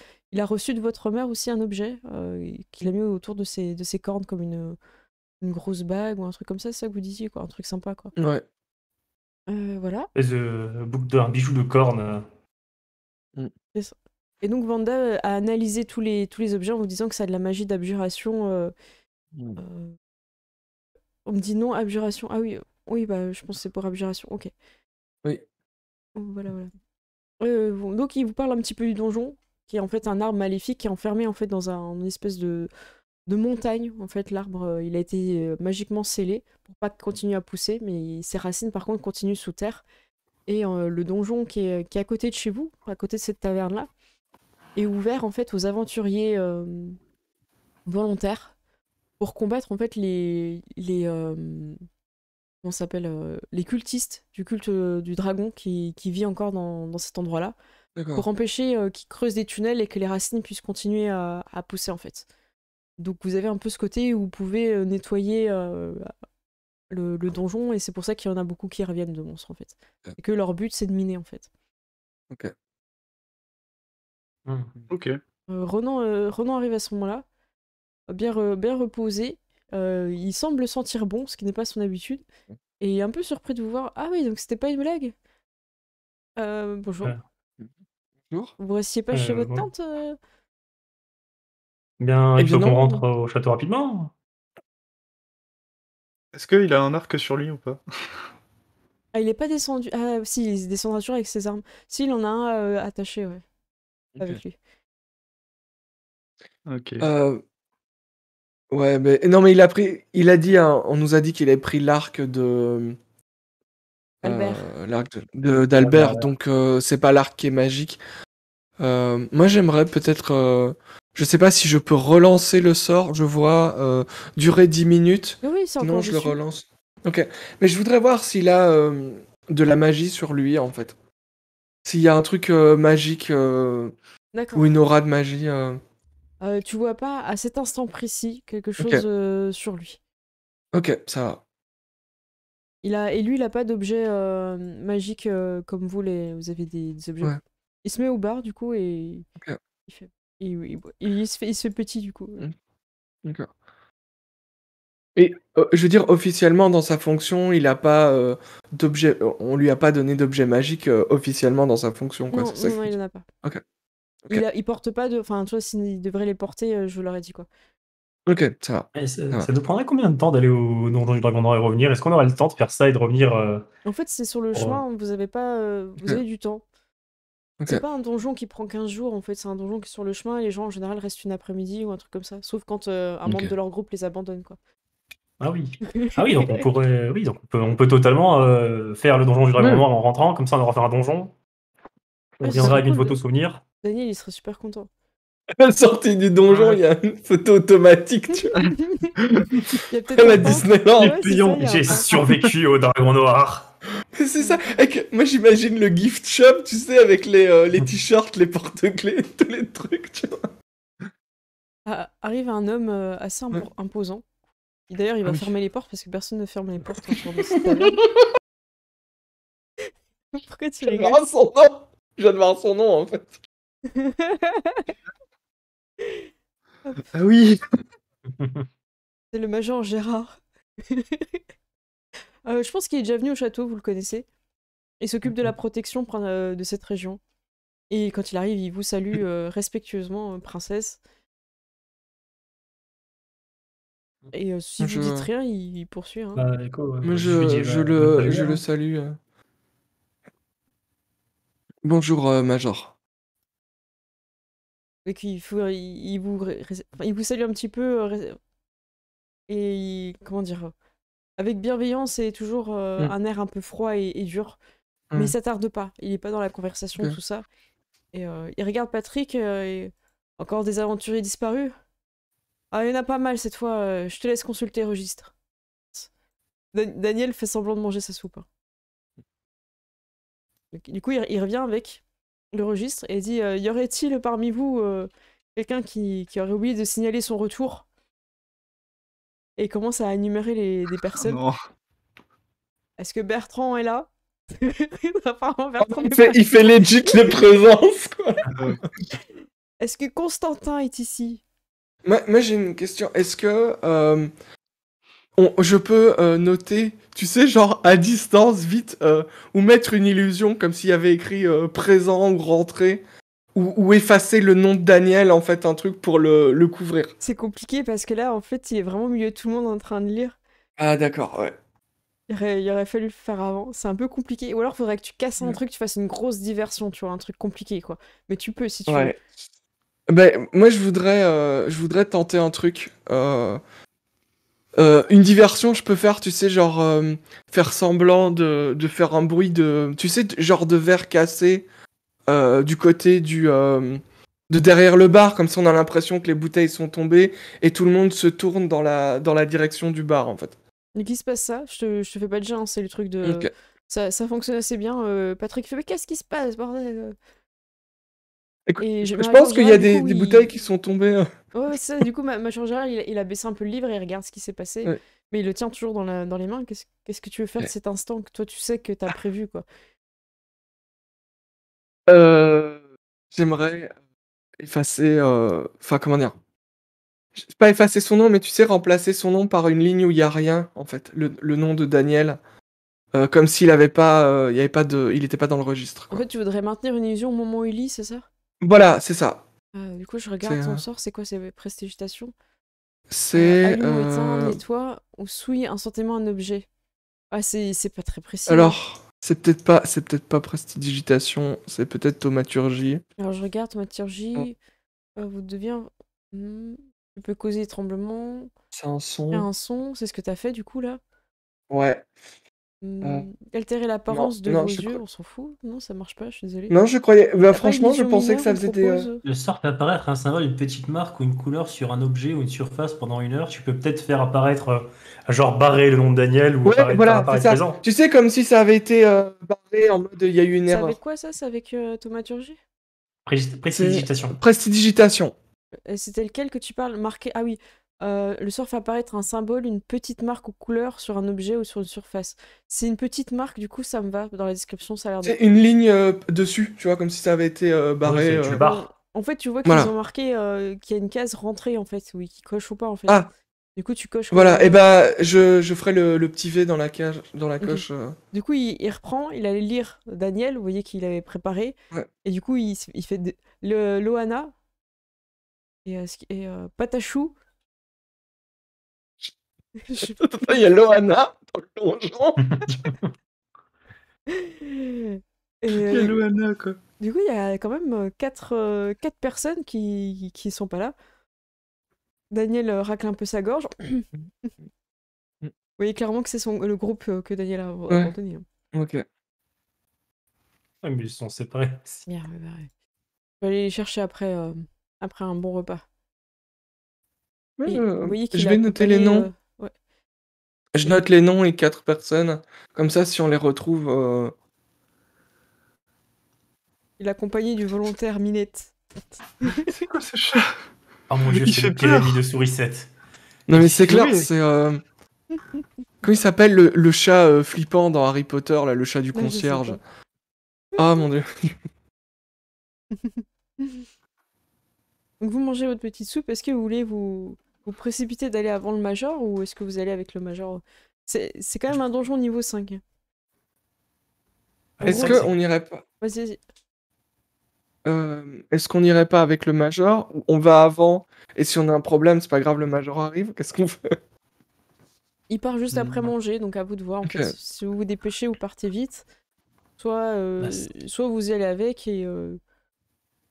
reçu de votre mère aussi un objet qu'il a mis autour de ses cornes, comme une grosse bague ou un truc comme ça, c'est ça que vous disiez, quoi. Un truc sympa, quoi. Ouais. Voilà. Un bijou de corne. C'est ça. Et donc, Wanda a analysé tous les objets en vous disant que ça a de la magie d'abjuration. On me dit non, abjuration. Ah oui, oui, bah, je pense que c'est pour abjuration. Ok. Oui. Voilà, voilà. Bon, donc, il vous parle un petit peu du donjon, qui est en fait un arbre maléfique qui est enfermé en fait dans une espèce de montagne. En fait, l'arbre, il a été magiquement scellé pour pas continuer à pousser, mais ses racines, par contre, continuent sous terre. Et le donjon qui est à côté de chez vous, à côté de cette taverne-là, est ouvert en fait aux aventuriers volontaires pour combattre en fait comment ça s'appelle, les cultistes du culte du dragon qui vit encore dans cet endroit-là, pour D'accord. empêcher qu'ils creusent des tunnels et que les racines puissent continuer à pousser en fait. Donc vous avez un peu ce côté où vous pouvez nettoyer le donjon, et c'est pour ça qu'il y en a beaucoup qui reviennent de monstres en fait. Ok. Et que leur but c'est de miner en fait. Ok. OK. Renan arrive à ce moment-là, bien reposé. Il semble sentir bon, ce qui n'est pas son habitude. Et il est un peu surpris de vous voir. Ah oui, donc c'était pas une blague. Bonjour. Ouais. Bonjour. Vous restiez pas chez votre Ouais. tante Bien, Eh il bien faut qu'on non. rentre au château rapidement. Est-ce qu'il a un arc sur lui ou pas? Ah, il est pas descendu. Ah si, il descendra toujours avec ses armes. Si, il en a un attaché, ouais, Ok. avec lui. OK. Ouais, mais non, mais il a dit, hein, on nous a dit qu'il avait pris l'arc de Albert. d'Albert, Albert. donc c'est pas l'arc qui est magique. Moi, j'aimerais peut-être, je sais pas si je peux relancer le sort. Je vois durer 10 minutes. Mais oui, c'est Sinon, encore je le dessus. relance. Ok, mais je voudrais voir s'il a de la magie sur lui en fait. S'il y a un truc magique D'accord. ou une aura de magie. Tu vois pas à cet instant précis quelque Ok, chose sur lui. ok, ça va. Et lui, il a pas d'objet magique comme vous, vous avez des objets. Ouais, Il se met au bar du coup et ok, il fait. Il se fait petit du coup. d'accord. Et je veux dire, officiellement, dans sa fonction, il a pas d'objet. On lui a pas donné d'objet magique officiellement dans sa fonction, quoi. Non, C'est ça que non, je veux il en dire. a pas. Ok, ok, Il porte pas de. Enfin, tu vois, s'il devrait les porter, je l'aurais dit quoi. ok, ça va. Et Ça va. ça nous prendrait combien de temps d'aller au donjon du dragon noir et revenir? Est-ce qu'on aurait le temps de faire ça et de revenir En fait, c'est sur le pour, chemin, vous avez pas. Vous avez Ok, du temps. ok, C'est pas un donjon qui prend 15 jours, en fait, c'est un donjon qui est sur le chemin et les gens en général restent une après-midi ou un truc comme ça. Sauf quand un membre de ok. leur groupe les abandonne, quoi. Ah oui. Ah oui, donc on pourrait. Oui, donc on peut totalement faire le donjon du dragon Ouais. noir en rentrant, comme ça on aura fait un donjon. On Ouais, ce reviendra serait avec une cool. photo souvenir. Daniel, il serait super content. À la sortie du donjon, Ouais. il y a une photo automatique, tu vois. Il y a peut-être Comme un à peintre. Disneyland. Ouais, c'est ça, il y a un J'ai peintre. survécu au dragon noir. C'est ça. Moi, j'imagine le gift shop, tu sais, avec les t-shirts, les porte-clés, tous les trucs, tu vois. Arrive un homme assez Ouais. imposant. Et d'ailleurs, il Ah va oui. fermer les portes parce que personne ne ferme les portes autour de cette taverne. Pourquoi tu Je viens de rigoles? voir son nom. Je viens de voir son nom, en fait. Ah oui! C'est le major Gérard. Je pense qu'il est déjà venu au château, vous le connaissez. Il s'occupe de la protection de cette région. Et quand il arrive, il vous salue respectueusement, princesse. Et si vous dites rien, il poursuit. Hein. Bah, écho, Moi, je lui dis, je bonne le salut, hein. salue. Bonjour, Major. Et il vous salue un petit peu. Et comment dire, avec bienveillance et toujours Mm. un air un peu froid et dur. mais il s'attarde pas. Il est pas dans la conversation, Ok. tout ça. Et il regarde Patrick, et encore des aventuriers disparus. Ah, il y en a pas mal cette fois, je te laisse consulter le registre. Daniel fait semblant de manger sa soupe, hein. Du coup, il revient avec le registre et dit y aurait-il parmi vous quelqu'un qui aurait oublié de signaler son retour? Et il commence à énumérer des Ah personnes. non. Est-ce que Bertrand est là? Apparemment, Bertrand n'est Il fait, pas il fait legit les présences, quoi. Est-ce que Constantin est ici? Moi, j'ai une question. Est-ce que je peux noter, tu sais, genre à distance, vite, ou mettre une illusion comme s'il y avait écrit présent ou rentré, ou effacer le nom de Daniel, en fait, un truc pour le couvrir. C'est compliqué parce que là, en fait, il est vraiment au milieu de tout le monde en train de lire. Ah, d'accord, ouais. Il aurait fallu le faire avant. C'est un peu compliqué. Ou alors, faudrait que tu casses un truc, tu fasses une grosse diversion, tu vois, un truc compliqué, quoi. Mais tu peux si tu veux. Ouais. Ben, moi, je voudrais tenter un truc. Une diversion, je peux faire, tu sais, genre faire semblant de faire un bruit de, tu sais, genre de verre cassé du côté de derrière le bar, comme si on a l'impression que les bouteilles sont tombées et tout le monde se tourne dans la direction du bar, en fait. Donc il se passe ça, je te fais pas de gêne, c'est le truc de... Ok. Ça fonctionne assez bien. Patrick fait mais qu'est-ce qui se passe, bordel? Écoute, Et je Marie pense qu'il y a Gérald, du coup, des bouteilles qui sont tombées. Ouais, c'est ça, du coup, Marie Gérald, il a baissé un peu le livre et il regarde ce qui s'est passé. Ouais. Mais il le tient toujours dans les mains. Qu'est-ce que tu veux faire de Ouais. cet instant que toi, tu sais que t'as prévu, quoi? J'aimerais effacer, enfin comment dire, pas effacer son nom, mais tu sais, remplacer son nom par une ligne où il y a rien, en fait, le nom de Daniel. Comme s'il avait pas, il y avait pas de, il était pas dans le registre, En quoi. fait, tu voudrais maintenir une illusion au moment où il lit, c'est ça? Voilà, c'est ça. Du coup, je regarde C'est, ton sort, c'est quoi? C'est prestidigitation? c'est, Allume ou éteins, nettoie ou souille instantanément un objet. Ah, c'est pas très précis, hein. alors, c'est peut-être pas prestidigitation, c'est peut-être thaumaturgie. Alors, je regarde thaumaturgie. Vous devient... Tu peux causer des tremblements. C'est un Faire son. un son, c'est ce que t'as fait, du coup, là. Ouais. Altérer Non, l'apparence de non, vos je yeux, crois. on s'en fout. Non, ça marche pas, je suis désolée. Non, je croyais. Bah, T'as pas franchement, je illusion pensais que mineure, ça on faisait des. propose Le sort fait apparaître un symbole, une petite marque ou une couleur sur un objet ou une surface pendant 1 heure. Tu peux peut-être faire apparaître, genre barrer le nom de Daniel ou Ouais, faire voilà, c'est apparaître ça. présent. Tu sais, comme si ça avait été barré en mode il y a eu une C'est erreur. avec quoi, ça? C'est avec thaumaturgie? C'est Prestidigitation. prestidigitation. C'était lequel que tu parles? Marqué... Ah oui. Le sort fait apparaître un symbole, une petite marque ou couleur sur un objet ou sur une surface. C'est une petite marque, du coup, ça me va. Dans la description, ça a l'air C'est d'être... une ligne dessus, tu vois, comme si ça avait été barré. Oui, tu le barres. En fait, tu vois qu'ils Voilà. ont marqué qu'il y a une case rentrée, en fait. Oui, qui coche ou pas, en fait. Ah, Du coup, tu coches... voilà. Et bah, je ferai le petit V dans la cage, dans la Ok. coche. Du coup, il reprend, il allait lire Daniel, vous voyez qu'il avait préparé. Ouais. Et du coup, il fait Loana et Patachou. Je- Il y a Loana dans le donjon. Et, Il y a Loana, quoi. du coup, il y a quand même quatre personnes qui sont pas là. Daniel racle un peu sa gorge. Vous voyez clairement que c'est le groupe que Daniel a abandonné, hein. Ok. Ouais, mais ils sont séparés. Merde, ouais. Je vais aller les chercher après un bon repas. Et vous voyez qu'il Je a vais noter les accompagné, noms. ouais. Je note les noms et 4 personnes. Comme ça, si on les retrouve. Il a accompagné du volontaire Minette. C'est quoi ce chat? Oh mon dieu, Il c'est fait le pire peur. ennemi de Sourisette. Non, mais c'est clair, Oui. c'est. Comment il s'appelle le chat flippant dans Harry Potter, là, le chat du Ouais, je sais concierge? pas. Ah mon dieu. Donc vous mangez votre petite soupe. Est-ce que vous voulez vous précipiter d'aller avant le major ou est-ce que vous allez avec le major? C'est quand même un donjon niveau 5. En Est-ce gros, qu'on irait pas. Vas-y. Est-ce qu'on irait pas avec le Major ou on va avant et si on a un problème, c'est pas grave, le Major arrive? Qu'est-ce qu'on fait? Il part juste après manger, donc à vous de voir. En Ok. fait, si vous vous dépêchez, vous partez vite. Soit c'est- soit vous y allez avec et de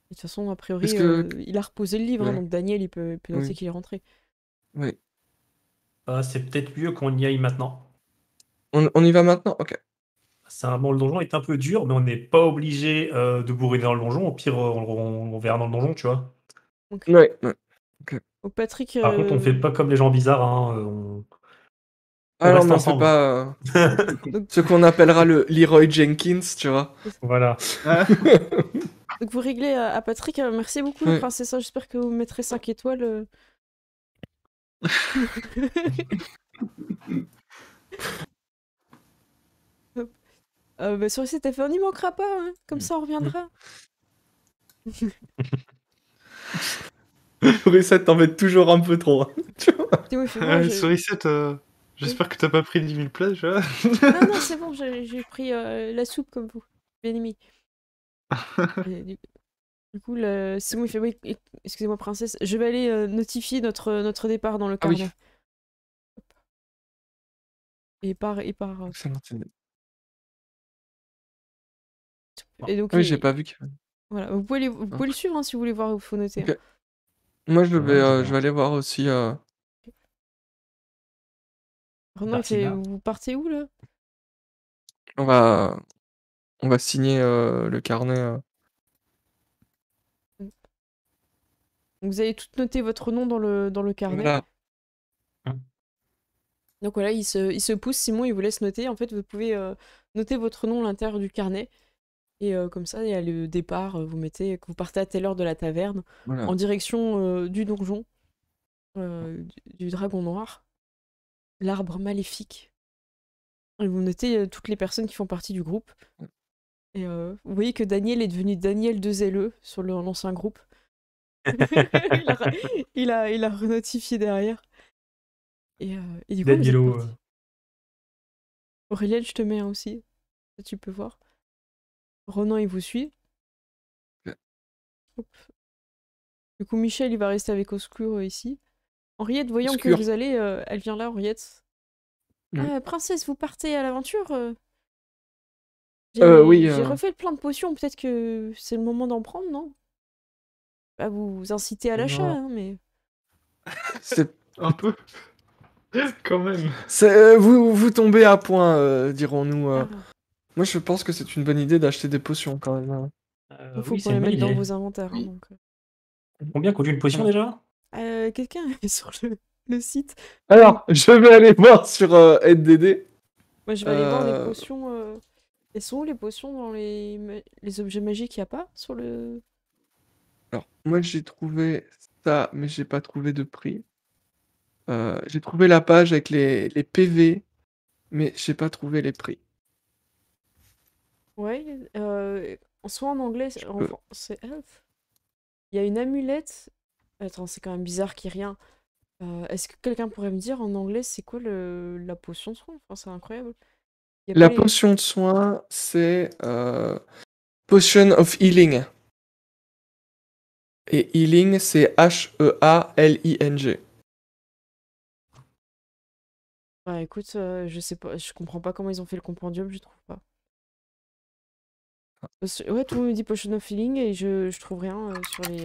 toute façon, a priori, Parce que. il a reposé le livre, hein, Ouais. donc Daniel, il peut noter Oui. qu'il est rentré. Oui. C'est peut-être mieux qu'on y aille maintenant. On y va maintenant? Ok. le donjon est un peu dur, mais on n'est pas obligé de bourriner dans le donjon. Au pire, on verra dans le donjon, tu vois. Ouais. Donc Patrick, Par contre, on fait pas comme les gens bizarres, hein. On Alors, reste mais on fait ensemble. pas donc, ce qu'on appellera le Leroy Jenkins, tu vois. Voilà. donc vous réglez à Patrick. Merci beaucoup, Ouais. la princesse. J'espère que vous mettrez 5 étoiles. Hop. Bah, sur le site, t'as fait, on n'y manquera pas, hein. Comme ça on reviendra. Reset t'embête toujours un peu trop. Hein, tu vois. Théo, il fait voir, je- Sourisette, j'espère que t'as pas pris 10 000 places, tu vois. Non, c'est bon, j'ai pris la soupe comme vous. Bien aimé. Et du coup, Simon, il fait, oui, excusez-moi, princesse, je vais aller notifier notre départ dans le Ah oui. carnet. Et il part. Excellent. Et donc, Oui, j'ai pas vu. voilà, vous pouvez le suivre hein, si vous voulez voir où il faut noter. Ok. Hein. Moi, je Ouais, c'est vais aller voir aussi. Renan, il fait, Martina. vous partez où là? On va signer le carnet. Donc, vous allez tout noter votre nom dans le carnet. Voilà. Donc voilà, il se pousse, Simon, il vous laisse noter. En fait, vous pouvez noter votre nom à l'intérieur du carnet. Et comme ça, il y a le départ, vous mettez que vous partez à telle heure de la taverne, Voilà. en direction du donjon, du dragon noir, l'arbre maléfique. Et vous notez toutes les personnes qui font partie du groupe. Et vous voyez que Daniel est devenu Daniel 2LE sur l'ancien groupe. il a renotifié derrière. Et du coup, vous êtes Danielo. partis. Aurélien, je te mets un aussi. Ça, tu peux voir. Ronan, il vous suit. Ok. Hop. Du coup, Michel, il va rester avec Oscur ici. Henriette, voyant que Oscur. vous allez, elle vient là, Henriette. Oui. Ah, princesse, vous partez à l'aventure Oui. J'ai refait plein de potions, peut-être que c'est le moment d'en prendre, non? Bah, vous incitez à l'achat, Non. hein, mais... C'est Un peu. Quand même. vous tombez à point, dirons-nous. Ah, Moi, je pense que c'est une bonne idée d'acheter des potions quand même. Hein. il faut Oui, qu'on c'est les une bonne mette dans idée. vos inventaires. Hein, Oui. donc, Combien coûte une potion déjà? quelqu'un est sur le site. Alors, je vais aller voir sur NDD. Moi, je vais aller voir les potions. Elles sont où les potions dans les objets magiques? Il n'y a pas sur le... Alors, moi, j'ai trouvé ça, mais j'ai pas trouvé de prix. J'ai trouvé la page avec les PV, mais j'ai pas trouvé les prix. Ouais, soit en anglais, Je en peux- français. Il y a une amulette. Attends, c'est quand même bizarre qu'il n'y ait rien. Est-ce que quelqu'un pourrait me dire en anglais c'est quoi la potion de soin? Enfin, c'est incroyable. Il y a La pas les- potion de soin, c'est Potion of Healing. Et Healing, c'est Healing. Bah écoute, je sais pas, je comprends pas comment ils ont fait le compendium, je trouve pas. Ouais, tout le monde me dit Potion of Healing et je trouve rien sur les.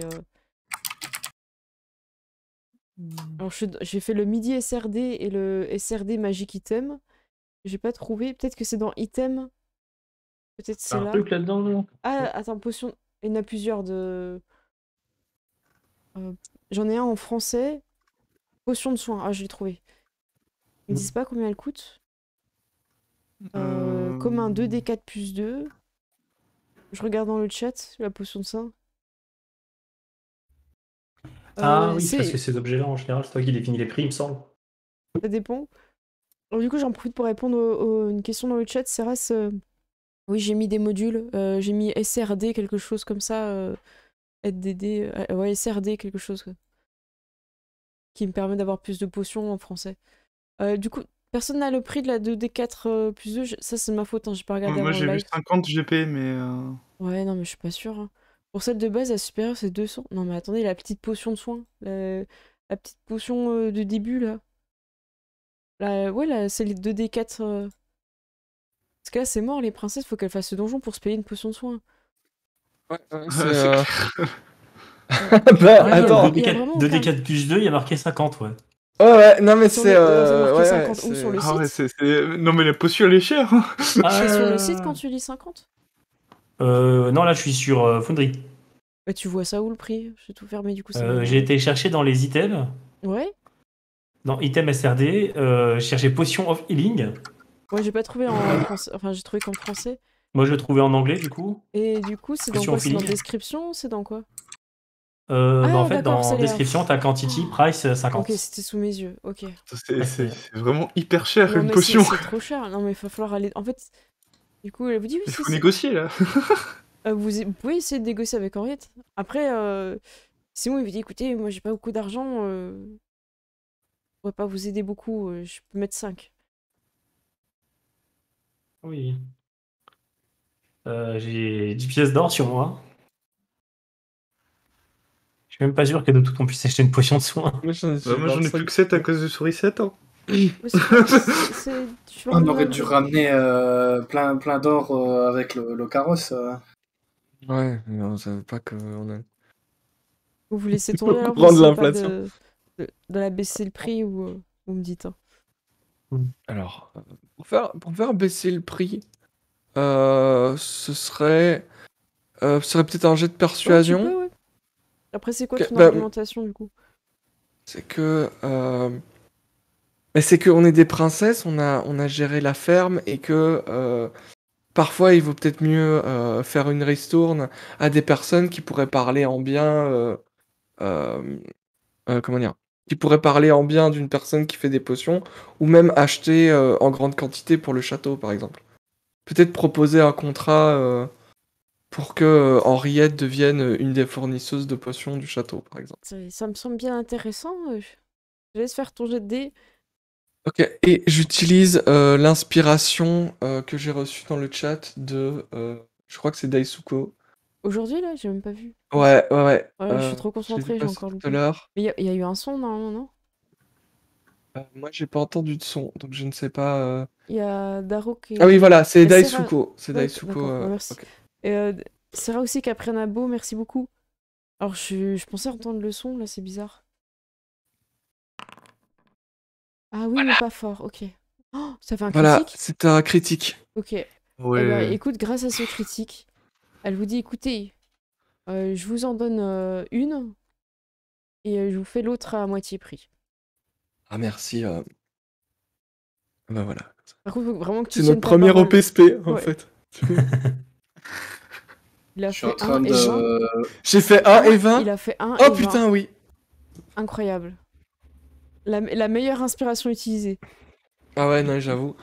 Alors j'ai fait le midi SRD et le SRD Magic Item. J'ai pas trouvé. Peut-être que c'est dans Item. Peut-être C'est c'est un là. truc là-dedans, non? Ah, attends, potion. Il y en a plusieurs de. J'en ai un en français. Potion de soin. Ah, je l'ai trouvé. Ils me disent pas combien elle coûte. Comme un 2D4 plus 2. Je regarde dans le chat la potion de soin. Ah oui, parce que c'est... ces objets-là, en général, c'est toi qui définis les prix, il me semble. Ça dépend. Alors, du coup, j'en profite pour répondre à une question dans le chat. Seras, oui, j'ai mis des modules. J'ai mis SRD, quelque chose comme ça. SDD. Ouais, SRD, quelque chose. Quoi. Qui me permet d'avoir plus de potions en français. Du coup, personne n'a le prix de la 2D4 plus 2. Ça, c'est de ma faute. Hein, j'ai pas regardé Moi, avant j'ai le vu live. 50 GP, mais... Ouais, non, mais je suis pas sûre. Hein. Pour celle de base, la supérieure, c'est 200. Non, mais attendez, la petite potion de soin. La petite potion de début, là. Ouais, c'est les 2D4. Parce que là, c'est mort, les princesses, faut qu'elles fassent ce donjon pour se payer une potion de soin. Ouais, c'est c'est. clair. Bah, Ouais, attends. il y a vraiment 2D4 plus 2, il y a marqué 50, ouais. Ouais, non mais Sur c'est... le- marqué ouais, 50 où sur le Ah ouais, site? Non mais la potion elle est chère. Hein. C'est sur le site Ah, quand tu lis 50? non, là, je suis sur Foundry. Bah, tu vois ça où le prix? J'ai tout fermé, du coup, ça m'a J'ai énervé. été chercher dans les items. Ouais? Dans item SRD, je cherchais Potion of Healing. Ouais, j'ai pas trouvé en français. Enfin, j'ai trouvé qu'en français. Moi, je le trouvais en anglais, du coup. Et du coup, c'est dans Potion quoi? of C'est dans Healing. description? C'est dans quoi? Bah, en Ah, fait, d'accord, dans c'est les... description, t'as quantity, price, 50. Ok, c'était sous mes yeux. Ok. C'est vraiment hyper cher Non, une mais potion. c'est trop cher. Non, mais il va falloir aller... En fait, du coup, elle vous dit, oui, Il c'est... faut négocier là. Vous pouvez essayer de négocier avec Henriette. Après, Simon, il vous dit, écoutez, moi, j'ai pas beaucoup d'argent. Je pourrais pas vous aider beaucoup. Je peux mettre 5. Oui. J'ai 10 pièces d'or sur moi. Je suis même pas sûr que de tout on puisse acheter une potion de soin. Moi j'en ai Bah, moi j'en ai plus que 7 à cause de Sourisette. Hein. Mais tu vas On en aurait avoir dû de- ramener plein d'or avec le carrosse. Ouais, mais on savait pas qu'on a... Vous laissez tomber, alors vous Prendre essayez pas l'inflation. de la baisser le prix ou vous me dites. Hein. Alors, pour faire baisser le prix, ce serait peut-être un jet de Ouais, tu persuasion. peux, ouais. Après, c'est quoi Ok, ton bah, argumentation, du coup? c'est que... mais c'est qu'on est des princesses, on a géré la ferme et que parfois il vaut peut-être mieux faire une ristourne à des personnes qui pourraient parler en bien... euh, comment dire? Qui pourraient parler en bien d'une personne qui fait des potions, ou même acheter en grande quantité pour le château, par exemple. Peut-être proposer un contrat pour que Henriette devienne une des fournisseuses de potions du château, par exemple. Ça me semble bien intéressant. Je laisse faire ton jet de dés. Ok, et j'utilise l'inspiration que j'ai reçue dans le chat de... je crois que c'est Daisuko. Aujourd'hui, là, j'ai même pas vu. Ouais, ouais, ouais. Ouais, je suis trop Je l'ai vu concentrée, j'ai passer encore tout à loupé. l'heure. Mais il y a eu un son, normalement, non? Moi, j'ai pas entendu de son, donc je ne sais pas... Il y a Daro qui... Ah oui, voilà, c'est Et Serra- Daisuko. C'est Ouais, Daisuko. d'accord, merci. Ok. Et Serra aussi qui a pris un abo, merci beaucoup. Alors, je pensais entendre le son, là, c'est bizarre. Ah oui, mais pas fort, ok. Oh, ça fait un Voilà, critique? c'est un critique. Ok. Eh Ouais. ben, écoute, grâce à ce critique, elle vous dit, écoutez, je vous en donne une, et je vous fais l'autre à moitié prix. Ah merci. Bah voilà. Par contre, faut vraiment que tu C'est notre tiennes ta premier parole. OPSP en Ouais. fait. Il a Je suis en fait train 1 et 20. de. J'ai fait 1 et 20. Il a fait 1 Oh et 20. putain, oui. Incroyable. La meilleure inspiration utilisée. Ah ouais, non, j'avoue.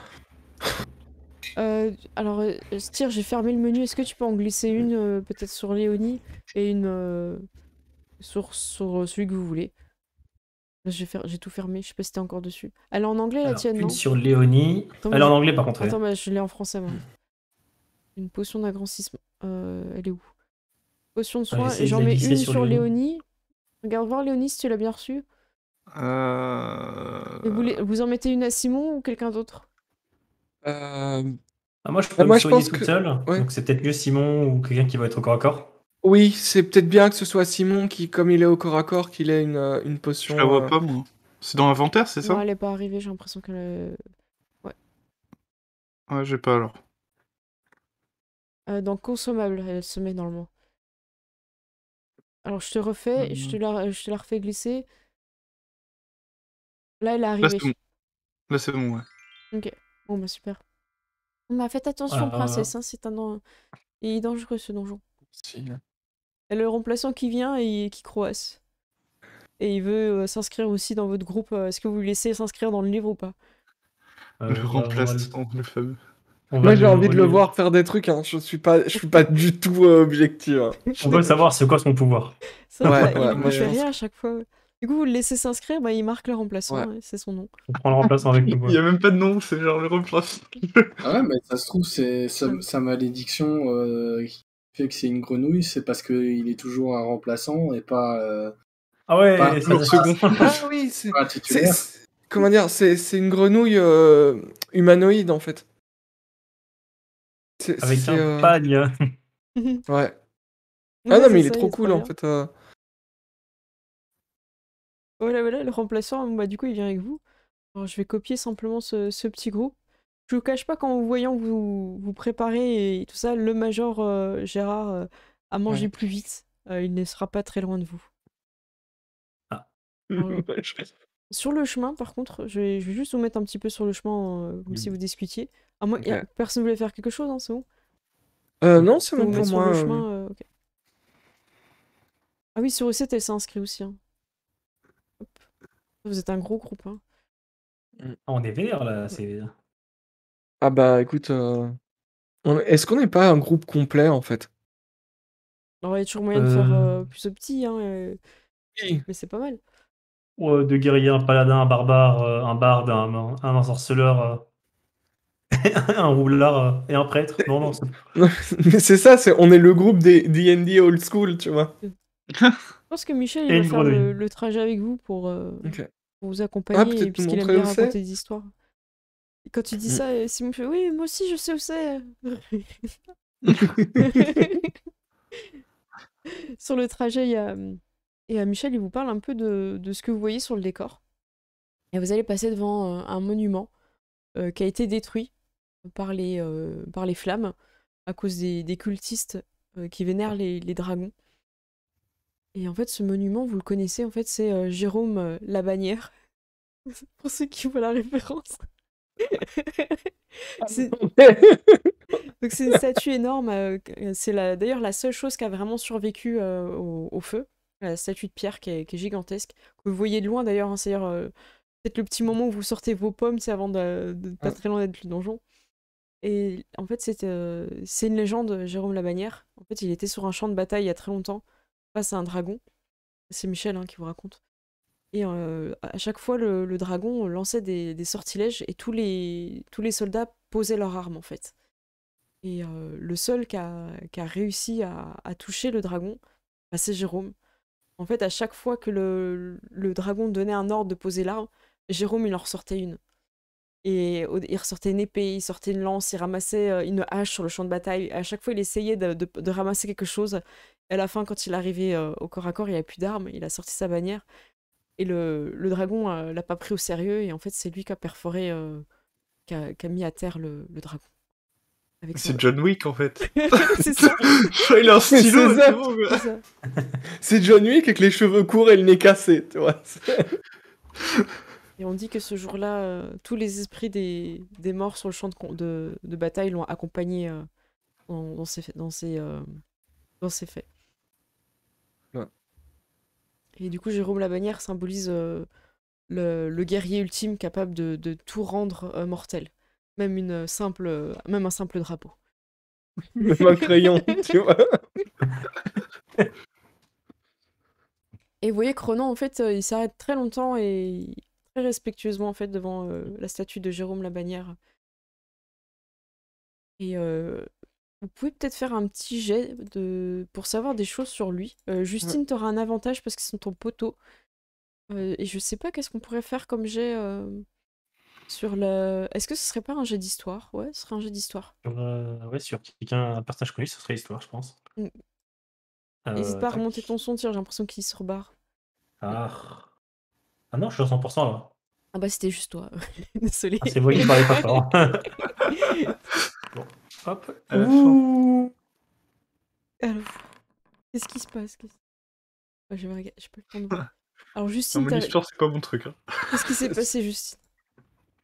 Alors, Styr, j'ai fermé le menu. Est-ce que tu peux en glisser une, peut-être sur Léonie, et une sur celui que vous voulez? Là, j'ai tout fermé. Je sais pas si t'es encore dessus. Elle est en anglais, la Alors, tienne, une non? sur Léonie. Attends, Elle est en anglais, par contre. Attends, Ouais. bah, je l'ai en français, moi. Une potion d'agrandissement. Elle est où? Potion de soin. j'essaie de J'en la mets glisser une sur sur Léonie. Léonie. Regarde voir, Léonie, si tu l'as bien reçue. Et vous en mettez une à Simon ou quelqu'un d'autre? Euh, Moi, je peux me moi, je soigner pense toute que... seule. Ouais. Donc, c'est peut-être mieux Simon ou quelqu'un qui va être au corps à corps. Oui, c'est peut-être bien que ce soit Simon qui, comme il est au corps à corps, qu'il ait une Je potion. la vois pas moi. C'est dans l'inventaire, c'est Non, ça? elle est pas arrivée, j'ai l'impression qu'elle... Ouais, j'ai pas alors. Dans consommable, elle se met normalement. Alors je te refais, je te la refais glisser. Là, elle est Là arrivée. c'est bon. Là c'est bon, ouais. Ok, bon bah super. Bah faites attention, Voilà. princesse, hein, il est dangereux ce donjon. Si. Il y a le remplaçant qui vient et qui croasse. Et il veut s'inscrire aussi dans votre groupe. Est-ce que vous lui laissez s'inscrire dans le livre ou pas? Le remplaçant, le fameux. Moi, j'ai envie de le voir faire des trucs. Hein. Je suis pas du tout objectif. Hein. On veut savoir c'est quoi son pouvoir. C'est vrai Ouais, qu'il ouais, il moi, fait je pense rien à chaque fois. Du coup, vous le laissez s'inscrire, bah, il marque le remplaçant, Ouais. et c'est son nom. On prend le remplaçant avec nous. Il y a même pas de nom, c'est genre le remplaçant. Ah ouais, mais ça se trouve, c'est sa malédiction qui fait que c'est une grenouille, c'est parce qu'il est toujours un remplaçant et pas, Ah ouais, Pas ça toujours second. Ah oui, c'est. pas un titulaire. Comment dire? C'est une grenouille humanoïde en fait. avec C'est, un pagne. Ouais. Ah Ouais, non, c'est mais il est ça, trop cool en bien. fait. Voilà, le remplaçant, bah, du coup, il vient avec vous. Alors, je vais copier simplement ce petit groupe. Je vous cache pas qu'en vous voyant vous préparer et tout ça, le major Gérard a mangé Ouais. plus vite. Il ne sera pas très loin de vous. Ah. Alors, sur le chemin, par contre, je vais juste vous mettre un petit peu sur le chemin, comme si vous discutiez. À moi, Ok. personne voulait faire quelque chose, hein, c'est bon? Non, c'est Je peux bon vous pour mettre sur le moi. chemin, ok. Ah oui, sur E7, elle s'est inscrite aussi. Hein. Hop. Vous êtes un gros groupe. Hein. Ah, on est vénère là. C'est... Ah bah écoute, est-ce qu'on n'est pas un groupe complet en fait? Alors, il y a toujours moyen de faire Euh, plus petit, hein, Oui. mais c'est pas mal. Deux guerriers, un paladin, un barbare, un barde, un ensorceleur, un roublard et un prêtre. Non, non, c'est... Mais c'est ça, on est le groupe des D&D old school, tu vois. Je pense que Michel, il Et va une faire grenouille. le trajet avec vous pour Ok. vous Ah, accompagner, peut-être nous puisqu'il aime montrer bien où c'est? raconter des histoires. Et quand tu dis Mm. ça, Simon me fait oui, moi aussi je sais où c'est. Sur le trajet, il y a Michel, il vous parle un peu de ce que vous voyez sur le décor. Et vous allez passer devant un monument qui a été détruit par les flammes à cause des cultistes qui vénèrent les dragons. Et en fait, ce monument, vous le connaissez, en fait, c'est Jérôme Labannière, pour ceux qui voient la référence. C'est- Donc c'est une statue énorme, c'est d'ailleurs la seule chose qui a vraiment survécu au feu, la statue de pierre qui est gigantesque, que vous voyez de loin d'ailleurs, hein, c'est-à-dire peut-être le petit moment où vous sortez vos pommes, c'est avant de pas Ah. très loin d'être le donjon. Et en fait c'est une légende, Jérôme Labannière. En fait il était sur un champ de bataille il y a très longtemps, face à un dragon, c'est Michel hein, qui vous raconte. Et à chaque fois le dragon lançait des sortilèges et tous les soldats posaient leurs armes en fait. Et le seul qui a réussi à toucher le dragon, bah, c'est Jérôme. En fait, à chaque fois que le dragon donnait un ordre de poser l'arme, Jérôme, il en ressortait une. Et il ressortait une épée, il sortait une lance, il ramassait une hache sur le champ de bataille. À chaque fois, il essayait de ramasser quelque chose. Et à la fin, quand il arrivait au corps à corps, il n'y avait plus d'armes, il a sorti sa bannière. Et le dragon l'a pas pris au sérieux. Et en fait, c'est lui qui a perforé, qui a mis à terre le dragon. Avec C'est John Wick en fait. C'est ça. Il a un C'est stylo, ça. c'est bon, quoi. C'est ça. C'est John Wick avec les cheveux courts et le nez cassé, tu vois. Et on dit que ce jour-là, tous les esprits des morts sur le champ de bataille l'ont accompagné dans dans ces faits. Ouais. Et du coup, Jérôme Labannière symbolise le guerrier ultime capable de tout rendre mortel. Même même un simple drapeau. Même un crayon, tu vois. Et vous voyez que Ronan, en fait, il s'arrête très longtemps et très respectueusement, en fait, devant la statue de Jérôme Labannière. Et vous pouvez peut-être faire un petit jet pour savoir des choses sur lui. Justine, t'auras un avantage parce qu'ils sont ton poteau. Et je sais pas qu'est-ce qu'on pourrait faire comme jet sur le... Est-ce que ce serait pas un jet d'histoire? Ouais, ce serait un jet d'histoire. Ouais, sur quelqu'un, un personnage connu, ce serait histoire, je pense. Mm. N'hésite pas à Tac. remonter ton son, tiens, j'ai l'impression qu'il se rebarre. Ah. Ah non, je suis à 100% là. Ah bah c'était juste toi. Désolé. Ah, c'est moi qui parlais pas fort. Bon, hop. À la fin. Ouh. Alors, qu'est-ce qui se passe? Ah, je peux le temps de voir. Alors Non, Justine, mon histoire, c'est pas mon truc. Hein. qu'est-ce qui s'est passé, Justine?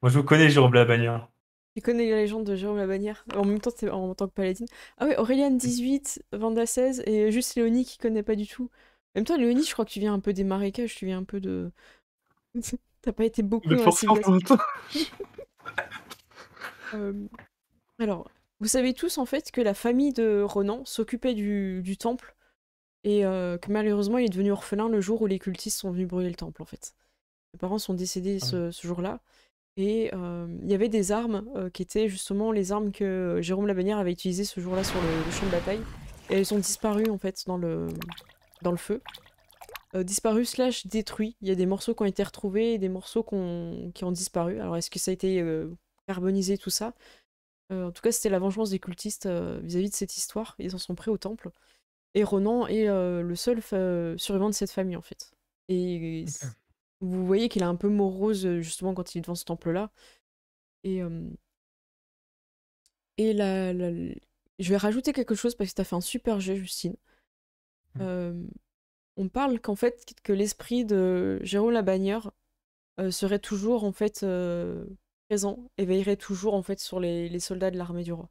Moi, je vous connais, Jérôme Labannière. Tu connais la légende de Jérôme Labannière? En même temps, t'es en tant que paladine. Ah ouais, Aurélien 18, Vanda 16, et juste Léonie qui connaît pas du tout. En même temps, Léonie, je crois que tu viens un peu des marécages, tu viens un peu de... T'as pas été beaucoup Mais dans la forcément, civilisation. en Alors, vous savez tous en fait que la famille de Ronan s'occupait du temple et que malheureusement il est devenu orphelin le jour où les cultistes sont venus brûler le temple en fait. Ses parents sont décédés ce jour-là et il y avait des armes qui étaient justement les armes que Jérôme Labannière avait utilisées ce jour-là sur le champ de bataille et elles ont disparu en fait dans le feu. Disparu / détruit. Il y a des morceaux qui ont été retrouvés et des morceaux qui ont disparu. Alors est-ce que ça a été carbonisé tout ça? En tout cas, c'était la vengeance des cultistes vis-à-vis de cette histoire. Ils en sont pris au temple. Et Ronan est le seul survivant de cette famille, en fait. Et Vous voyez qu'il est un peu morose justement quand il est devant ce temple-là. Et, je vais rajouter quelque chose parce que tu as fait un super jet, Justine. On parle qu'en fait, que l'esprit de Jérôme Labagneur serait toujours en fait présent et veillerait toujours en fait sur les soldats de l'armée du roi.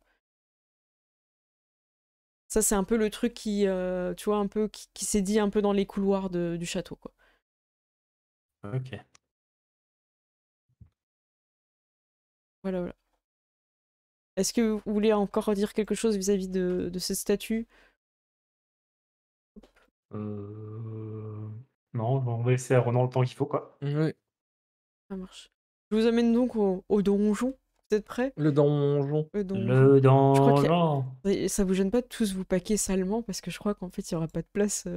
Ça, c'est un peu le truc qui, tu vois, un peu qui s'est dit un peu dans les couloirs du château, quoi. Ok. Voilà, voilà. Est-ce que vous voulez encore dire quelque chose vis-à-vis de cette statue? Non, on va laisser à Ronan le temps qu'il faut, quoi. Ouais. Ça marche. Je vous amène donc au donjon. Vous êtes prêts? Le donjon. Le donjon. Le Je crois qu'il y a- donjon. Et ça vous gêne pas de tous vous paquer salement parce que je crois qu'en fait il y aura pas de place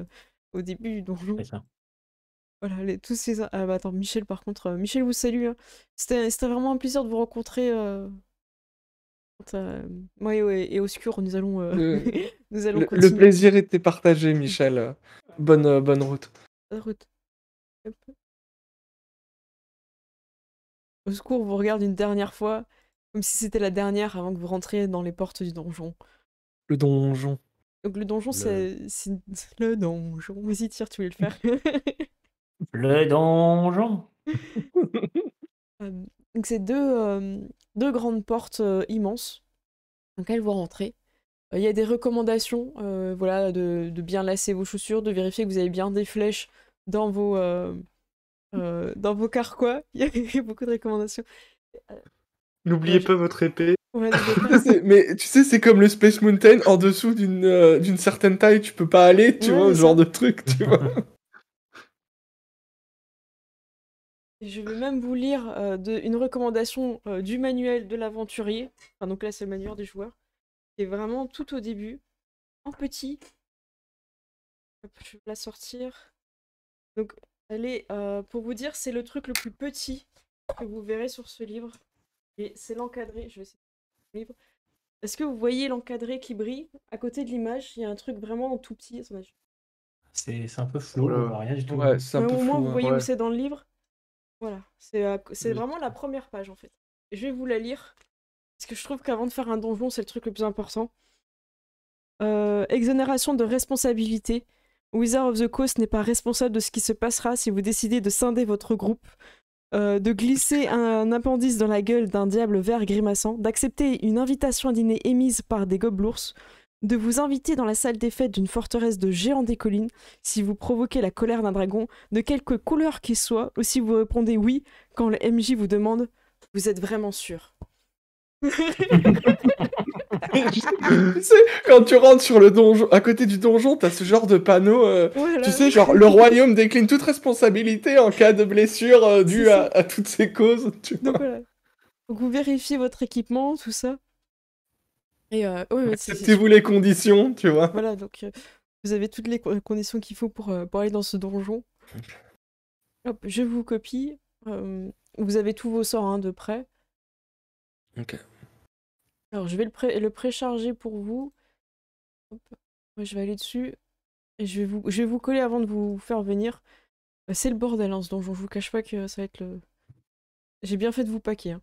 au début du donjon. C'est ça. Voilà, tous ces... Ah bah attends, Michel par contre, Michel vous salue. Hein. C'était vraiment un plaisir de vous rencontrer. Moi et Oscur, nous allons, Le, nous allons le continuer plaisir était partagé, Michel. Bonne route. la route. Hop. Oscour vous regarde une dernière fois, comme si c'était la dernière avant que vous rentriez dans les portes du donjon. Le donjon. Donc le donjon, c'est le donjon. Vas-y, tire, tu voulais le faire. Le donjon. Donc c'est deux grandes portes immenses dans lesquelles vous rentrez. Il y a des recommandations, voilà, de bien lacer vos chaussures, de vérifier que vous avez bien des flèches dans vos carquois. Il y a beaucoup de recommandations. N'oubliez Ouais, pas votre épée. Ouais, n'oubliez pas. Mais tu sais, c'est comme le Space Mountain, en dessous d'une certaine taille, tu peux pas aller, tu Ouais, vois, c'est ce genre ça. de truc, tu vois. Et je vais même vous lire une recommandation du manuel de l'aventurier. Enfin, donc là, c'est le manuel des joueurs. Qui est vraiment tout au début, en petit. Hop, je vais la sortir. Donc, elle est, pour vous dire, c'est le truc le plus petit que vous verrez sur ce livre. Et c'est l'encadré. Je vais essayer de livre. Est-ce que vous voyez l'encadré qui brille? À côté de l'image, il y a un truc vraiment tout petit. Attendez. C'est un peu flou, on voit rien du tout. Ouais, c'est un peu Au moins, flou. vous hein. voyez où Ouais. c'est dans le livre. Voilà. C'est Oui. vraiment la première page, en fait. Et je vais vous la lire. Parce que je trouve qu'avant de faire un donjon, c'est le truc le plus important. Exonération de responsabilité. Wizard of the Coast n'est pas responsable de ce qui se passera si vous décidez de scinder votre groupe, de glisser un appendice dans la gueule d'un diable vert grimaçant, d'accepter une invitation à dîner émise par des gobelours, de vous inviter dans la salle des fêtes d'une forteresse de géants des collines si vous provoquez la colère d'un dragon, de quelque couleur qu'il soit, ou si vous répondez oui quand le MJ vous demande « Vous êtes vraiment sûr ?» Tu sais, quand tu rentres sur le donjon, à côté du donjon, t'as ce genre de panneau, Voilà. tu sais, genre, le royaume décline toute responsabilité en cas de blessure due C'est ça. à toutes ces causes, tu vois. Donc voilà. Donc vous vérifiez votre équipement, tout ça. Et ouais, c'est Acceptez-vous les conditions, tu vois. Voilà, donc vous avez toutes les conditions qu'il faut pour aller dans ce donjon. Hop, je vous copie. Vous avez tous vos sorts hein, de près. Ok. Alors je vais le précharger pour vous. Hop. Ouais, je vais aller dessus. Et je vais vous coller avant de vous faire venir. C'est le bordel hein, ce donjon. Je vous cache pas que ça va être le... J'ai bien fait de vous paquer. Hein.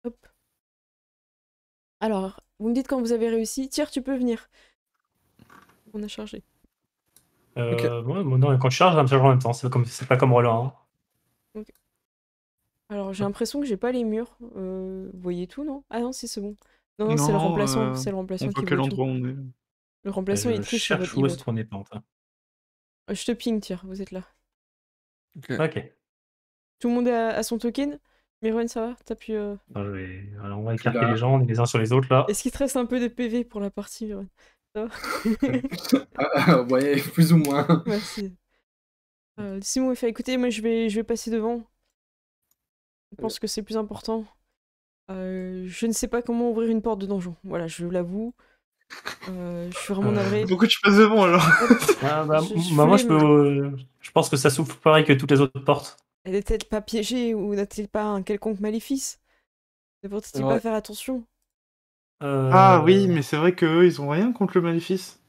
Hop. Alors, vous me dites quand vous avez réussi. Tiens, tu peux venir. On a chargé. Ok. Ouais, non, quand je charge, ça me charge en même temps. C'est pas comme Roland. Hein. Alors j'ai l'impression que j'ai pas les murs. Vous voyez tout, non? Ah non, si c'est bon. Non, c'est le remplaçant. C'est le On remplaçant voit qui quel voit tout. endroit on est. Le remplaçant, il Je triche sur votre cherche où est-ce vote. qu'on est pente. Je te ping, tiens, vous êtes là. Ok. Tout le monde a son token? Mirwen, ça va? T'as pu... Alors, on va écarter là. les gens, on est les uns sur les autres là. Est-ce qu'il te reste un peu de PV pour la partie, Mirwen? Ça va? Ouais, plus ou moins. Merci. Simon il fait écoutez, moi je vais passer devant. Je pense que c'est plus important. Je ne sais pas comment ouvrir une porte de donjon. Voilà, je l'avoue. Je suis vraiment navré. Pourquoi tu passes devant alors? Moi, je pense que ça souffle pareil que toutes les autres portes. Elle n'est-elle pas piégée ou n'a-t-elle pas un quelconque maléfice? Ne faudrait-il pas Ouais. faire attention? Ah oui, mais c'est vrai qu'eux, ils ont rien contre le maléfice.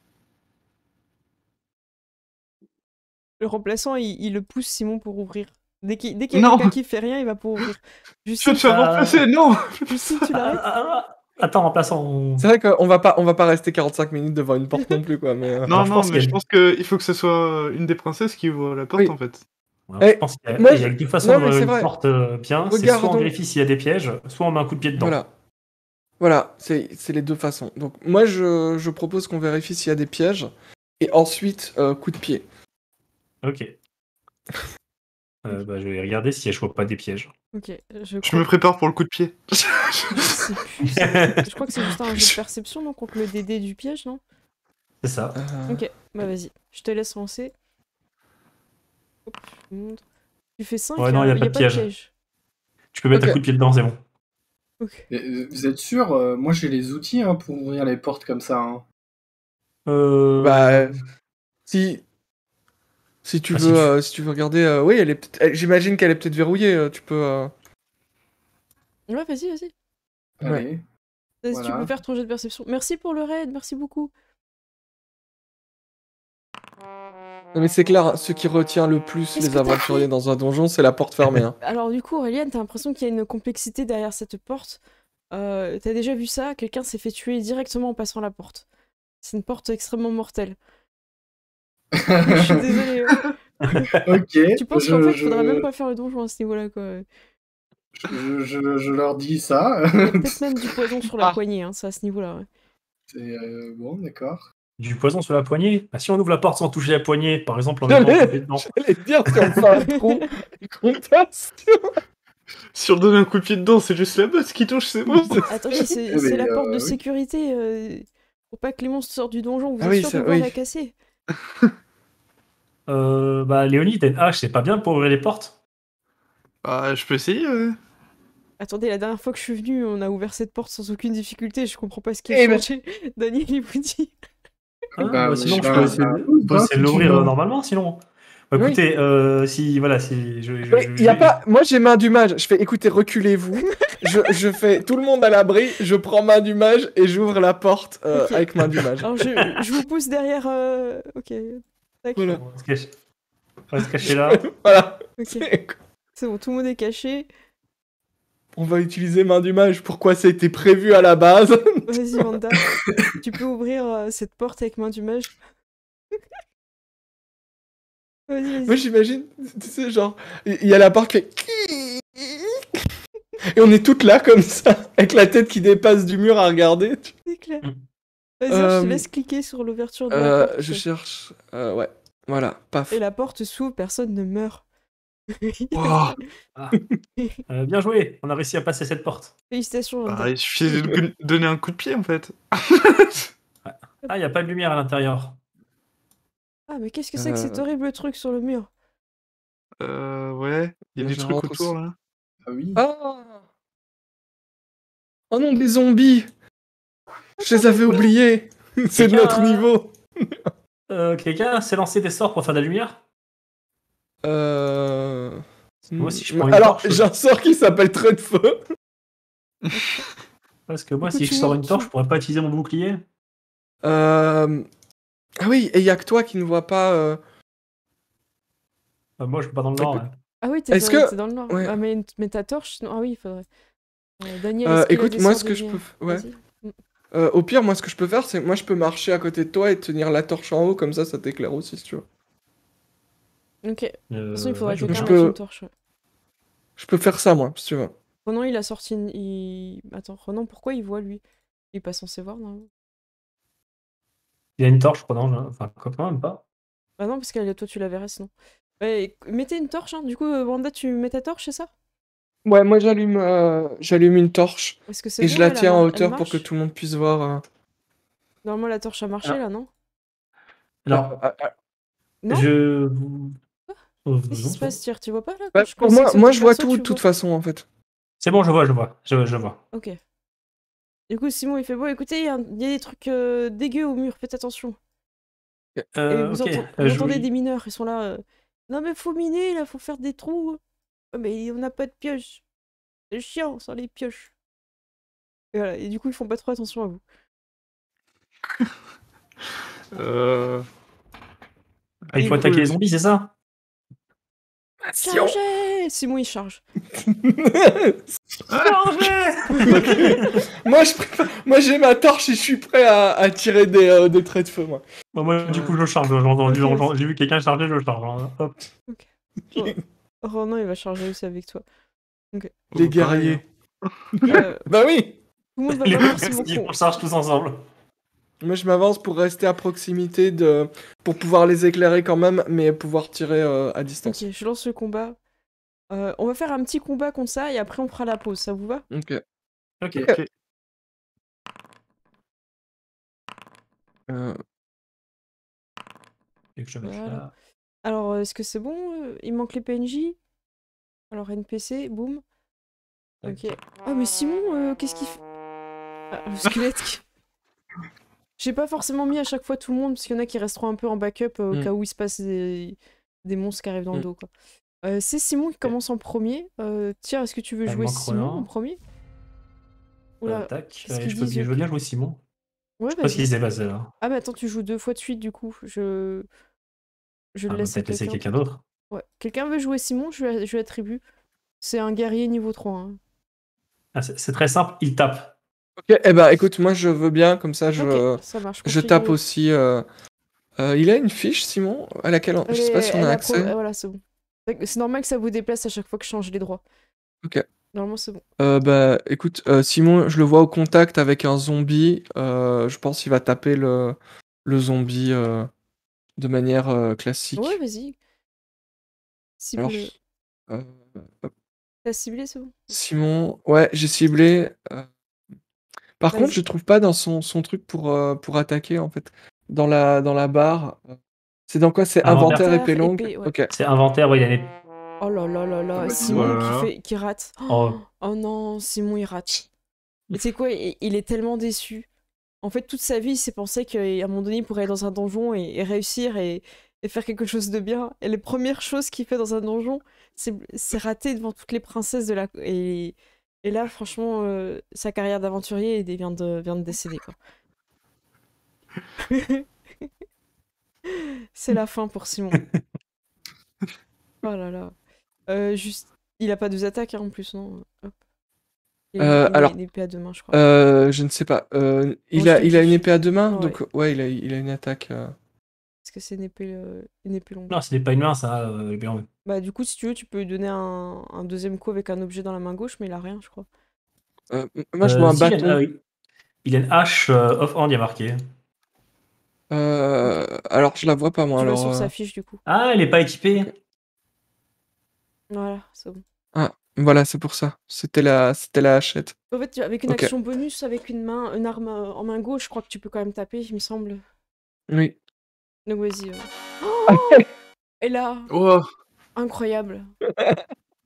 Le remplaçant, il le pousse Simon pour ouvrir. Dès qu'il y a Non. quelqu'un qui fait rien, il va pour ouvrir. Tu vas Justine, te faire remplacer, non. Justine, tu l'arrêtes? Attends, remplaçant. C'est vrai qu'on va pas rester 45 minutes devant une porte non plus, quoi. Mais, Non, je non, pense mais qu'il y je a- pense qu'il faut que ce soit une des princesses qui ouvre la porte, Oui. en fait. Ouais, je Eh, pense qu'il y a, moi, il y a deux façons non, d'ouvrir mais c'est une vrai. porte bien. C'est soit on Regardons. vérifie s'il y a des pièges, soit on met un coup de pied dedans. Voilà, c'est les deux façons. Donc moi, je propose qu'on vérifie s'il y a des pièges, et ensuite, coup de pied. Ok. Je vais regarder si je vois pas des pièges. Ok, Je me prépare pour le coup de pied. je sais plus. Je crois que c'est juste un jeu de perception, non, contre le DD du piège, non? C'est ça. Ok, bah vas-y, je te laisse lancer. Hop, je montre. Tu fais 5, Ouais, non, y a pas de piège. Tu peux mettre Ok. un coup de pied dedans, c'est bon. Ok. Vous êtes sûr? Moi, j'ai les outils pour ouvrir les portes comme ça. Hein. Bah, si tu Ah, veux, si tu veux regarder, oui, elle est j'imagine qu'elle est peut-être verrouillée. Tu peux. Ouais, vas-y. Ouais. Allez. Vas-y, Voilà. tu peux faire ton jeu de perception. Merci pour le raid, merci beaucoup. Non mais c'est clair, hein, ce qui retient le plus Qu'est-ce les que t'as aventuriers fait dans un donjon, c'est la porte fermée. Hein. Alors du coup, Aurélien, t'as l'impression qu'il y a une complexité derrière cette porte. T'as déjà vu ça? Quelqu'un s'est fait tuer directement en passant la porte. C'est une porte extrêmement mortelle. Je suis désolée. Ok. Tu penses qu'en fait, il faudrait même pas faire le donjon à ce niveau-là, quoi. Je leur dis ça. Il y a peut-être même du poison sur la Ah. poignée, hein, ça à ce niveau-là. Ouais. C'est bon, d'accord. Du poison sur la poignée. Bah, si on ouvre la porte sans toucher la poignée, par exemple, en mettant un coup de pied dedans. J'allais te dire, si on fait un trou, qu'on passe. Si on donne un coup de pied dedans, c'est juste la bosse qui touche, c'est bon. Attendez, c'est Mais, la porte de oui. sécurité. Pour pas que les monstres sortent du donjon, vous Ah êtes oui, sûr ça- de pouvoir oui. la casser? Léonie, t'as une hache, c'est pas bien pour ouvrir les portes? Bah, je peux essayer, ouais. Attendez, la dernière fois que je suis venue, on a ouvert cette porte sans aucune difficulté. Je comprends pas ce qui a Eh ben- changé. Daniel, il vous dit. Sinon, je bah, peux essayer bah, de si tu l'ouvrir veux. normalement, sinon. Bah, Oui. écoutez, si Oui, y a pas... Moi j'ai main du mage, je fais écoutez, reculez-vous. je fais tout le monde à l'abri, je prends main du mage et j'ouvre la porte Ok. avec main du mage. Alors, je vous pousse derrière. Ok. Tac. Voilà. On va se cacher là. Voilà. Ok. C'est- C'est bon, tout le monde est caché. On va utiliser main du mage, pourquoi ça a été prévu à la base. Vas-y, Vanda. Tu peux ouvrir cette porte avec main du mage. Vas-y. Moi j'imagine, tu sais, genre, il y a la porte qui fait... Et on est toutes là comme ça, avec la tête qui dépasse du mur à regarder. C'est clair. Mm. Vas-y, je te laisse cliquer sur l'ouverture de la porte. Je cherche... ouais, voilà, paf. Et la porte s'ouvre, personne ne meurt. Wow. Bien joué, on a réussi à passer cette porte. Félicitations, Vanda. Bah, il suffisait de donner un coup de pied, en fait. Ah, il n'y a pas de lumière à l'intérieur. Ah, mais qu'est-ce que c'est que cet horrible truc sur le mur? Ouais. Il y a Là, des je trucs rentre autour, aussi. là. Ah oui. Ah oh non, des zombies. Je les avais oubliés. C'est de Quelqu'un notre a- niveau. Quelqu'un s'est lancé des sorts pour faire de la lumière? Moi, si je prends une Alors, torche, j'ai un sort qui s'appelle Trait de Feu. Parce que moi, Écoute, si je tu sors montes, une tu- torche, je pourrais pas utiliser mon bouclier. Ah oui, et il y a que toi qui ne vois pas... Moi, je peux pas dans le nord. Ouais, hein. Ah oui, t'es Est-ce dans, que- t'es dans le nord. ouais. Ah, mais ta torche, sinon... Ah oui, il faudrait. Daniel, est-ce qu'il a écoute, des moi, sorts ce de que je lumière? peux... Ouais. Vas-y. Au pire, moi, ce que je peux faire, c'est... Moi, je peux marcher à côté de toi et tenir la torche en haut, comme ça t'éclaire aussi, si tu veux. Ok. De toute façon, il faudrait Ouais, que quelqu'un je lance peux- une torche. Ouais. Je peux faire ça, moi, si tu veux. Renan, il a sorti une... Attends, Renan, pourquoi il voit, lui? Il est pas censé voir, normalement. Il y a une torche, je crois, non? Enfin, quand même pas. Bah non, parce que toi, tu la verrais, sinon. Ouais, mettez une torche, hein. Du coup, Wanda, tu mets ta torche, c'est ça? Ouais, moi, j'allume une torche. Est-ce que c'est Et bon, je la elle tiens en elle hauteur pour que marche tout le monde puisse voir... Normalement, la torche a marché, Ah. là, non? Alors, Non? je... Qu'est-ce qui se passe, Tyr? Tu vois pas, là? Bah, Quand je pour sélectionne moi ton je vois perso, tout, tu de toute vois façon, en fait. C'est bon, je vois. Ok. Du coup, Simon, il fait bon, écoutez, il y a des trucs dégueux au mur, faites attention. Et vous, Ok, vous entendez des mineurs, ils sont là. Non, mais faut miner, là, faut faire des trous. Ah, mais on n'a pas de pioche. C'est chiant sans les pioches. Et voilà, et du coup, ils font pas trop attention à vous. il Et faut du attaquer coup, les zombies, c'est ça? Attention. Chargez! Simon, il charge. Moi, j'ai ma torche et je suis prêt à tirer des traits de feu, moi. Moi, du coup, je charge. J'ai vu quelqu'un charger, je charge. Hein. Hop. Ronan, il va charger aussi avec toi. Les guerriers. Euh, Bah oui. Tout le monde va Les voir Simon. on charge tous ensemble. Moi, je m'avance pour rester à proximité pour pouvoir les éclairer quand même, mais pouvoir tirer à distance. Ok, je lance le combat. On va faire un petit combat contre ça et après on fera la pause, ça vous va? Ok. Ok. Et que je mette Voilà. là. Alors, est-ce que c'est bon? Il manque les PNJ. Alors, NPC, boum. Ok. Ah, mais Simon, qu'est-ce qu'il fait? Ah, le squelette qui... J'ai pas forcément mis à chaque fois tout le monde, parce qu'il y en a qui resteront un peu en backup au cas où il se passe des monstres qui arrivent dans le dos, quoi. C'est Simon qui commence en premier. Tiens, est-ce que tu veux jouer Simon en premier? Oula, tac. qu'est-ce Je qu'ils veux disent, bien jouer Simon. Ouais, Je sais pas ce vas-y. qui s'est passé là. Ah, mais attends, tu joues 2 fois de suite, du coup. Je le laisse à Peut-être laisser quelqu'un quelqu'un. d'autre. Ouais. Quelqu'un veut jouer Simon, je lui attribue. C'est un guerrier niveau 3. Hein. Ah, c'est très simple, il tape. Ok, eh ben écoute, moi je veux bien, comme ça Ok, ça marche. je tape aussi. Il a une fiche, Simon, à laquelle je sais pas si on a accès. Voilà, c'est bon. C'est normal que ça vous déplace à chaque fois que je change les droits. Ok. Normalement, c'est bon. Bah écoute, Simon, je le vois au contact avec un zombie. Je pense qu'il va taper le zombie de manière classique. Ouais, vas-y. Alors, Cible. T'as ciblé, c'est bon? Simon, ouais, j'ai ciblé. Par Vas-y. contre, je trouve pas dans son truc pour attaquer en fait. Dans la barre. C'est dans quoi? C'est inventaire, épée longue. épée, ouais. Ok. C'est inventaire, ouais, il y a des... Oh là là là là, Ouais, Simon voilà. qui rate. Oh. Oh non, Simon il rate. Et tu sais quoi, il est tellement déçu. En fait, toute sa vie, il s'est pensé qu'à un moment donné, il pourrait aller dans un donjon et réussir et faire quelque chose de bien. Et les premières choses qu'il fait dans un donjon, c'est rater devant toutes les princesses de la... Et là, franchement, sa carrière d'aventurier vient de décéder, quoi. C'est la fin pour Simon. Oh là là. Juste, il a pas 2 attaques hein, en plus, non? Hop. Il a Alors, une épée à 2 mains, je crois. je ne sais pas. Il je a te une dis. épée à 2 mains, Ouais. donc ouais, il a une attaque. Est-ce que c'est une épée longue? Non, c'était pas une main, ça, l'épée longue. Bah du coup, si tu veux, tu peux lui donner un deuxième coup avec un objet dans la main gauche, mais il a rien, je crois. Moi, je vois un Si, bâton. il a une hache off-hand, il y a marqué. Alors, je la vois pas, moi. Tu vas Alors, sur sa fiche, du coup. Ah, elle est pas équipée. Voilà, c'est bon. Ah, voilà, c'est pour ça. C'était la hachette. En fait, avec une Ok. action bonus, avec une arme en main gauche, je crois que tu peux quand même taper, il me semble. Oui. Donc vas-y. Et là, Oh, incroyable.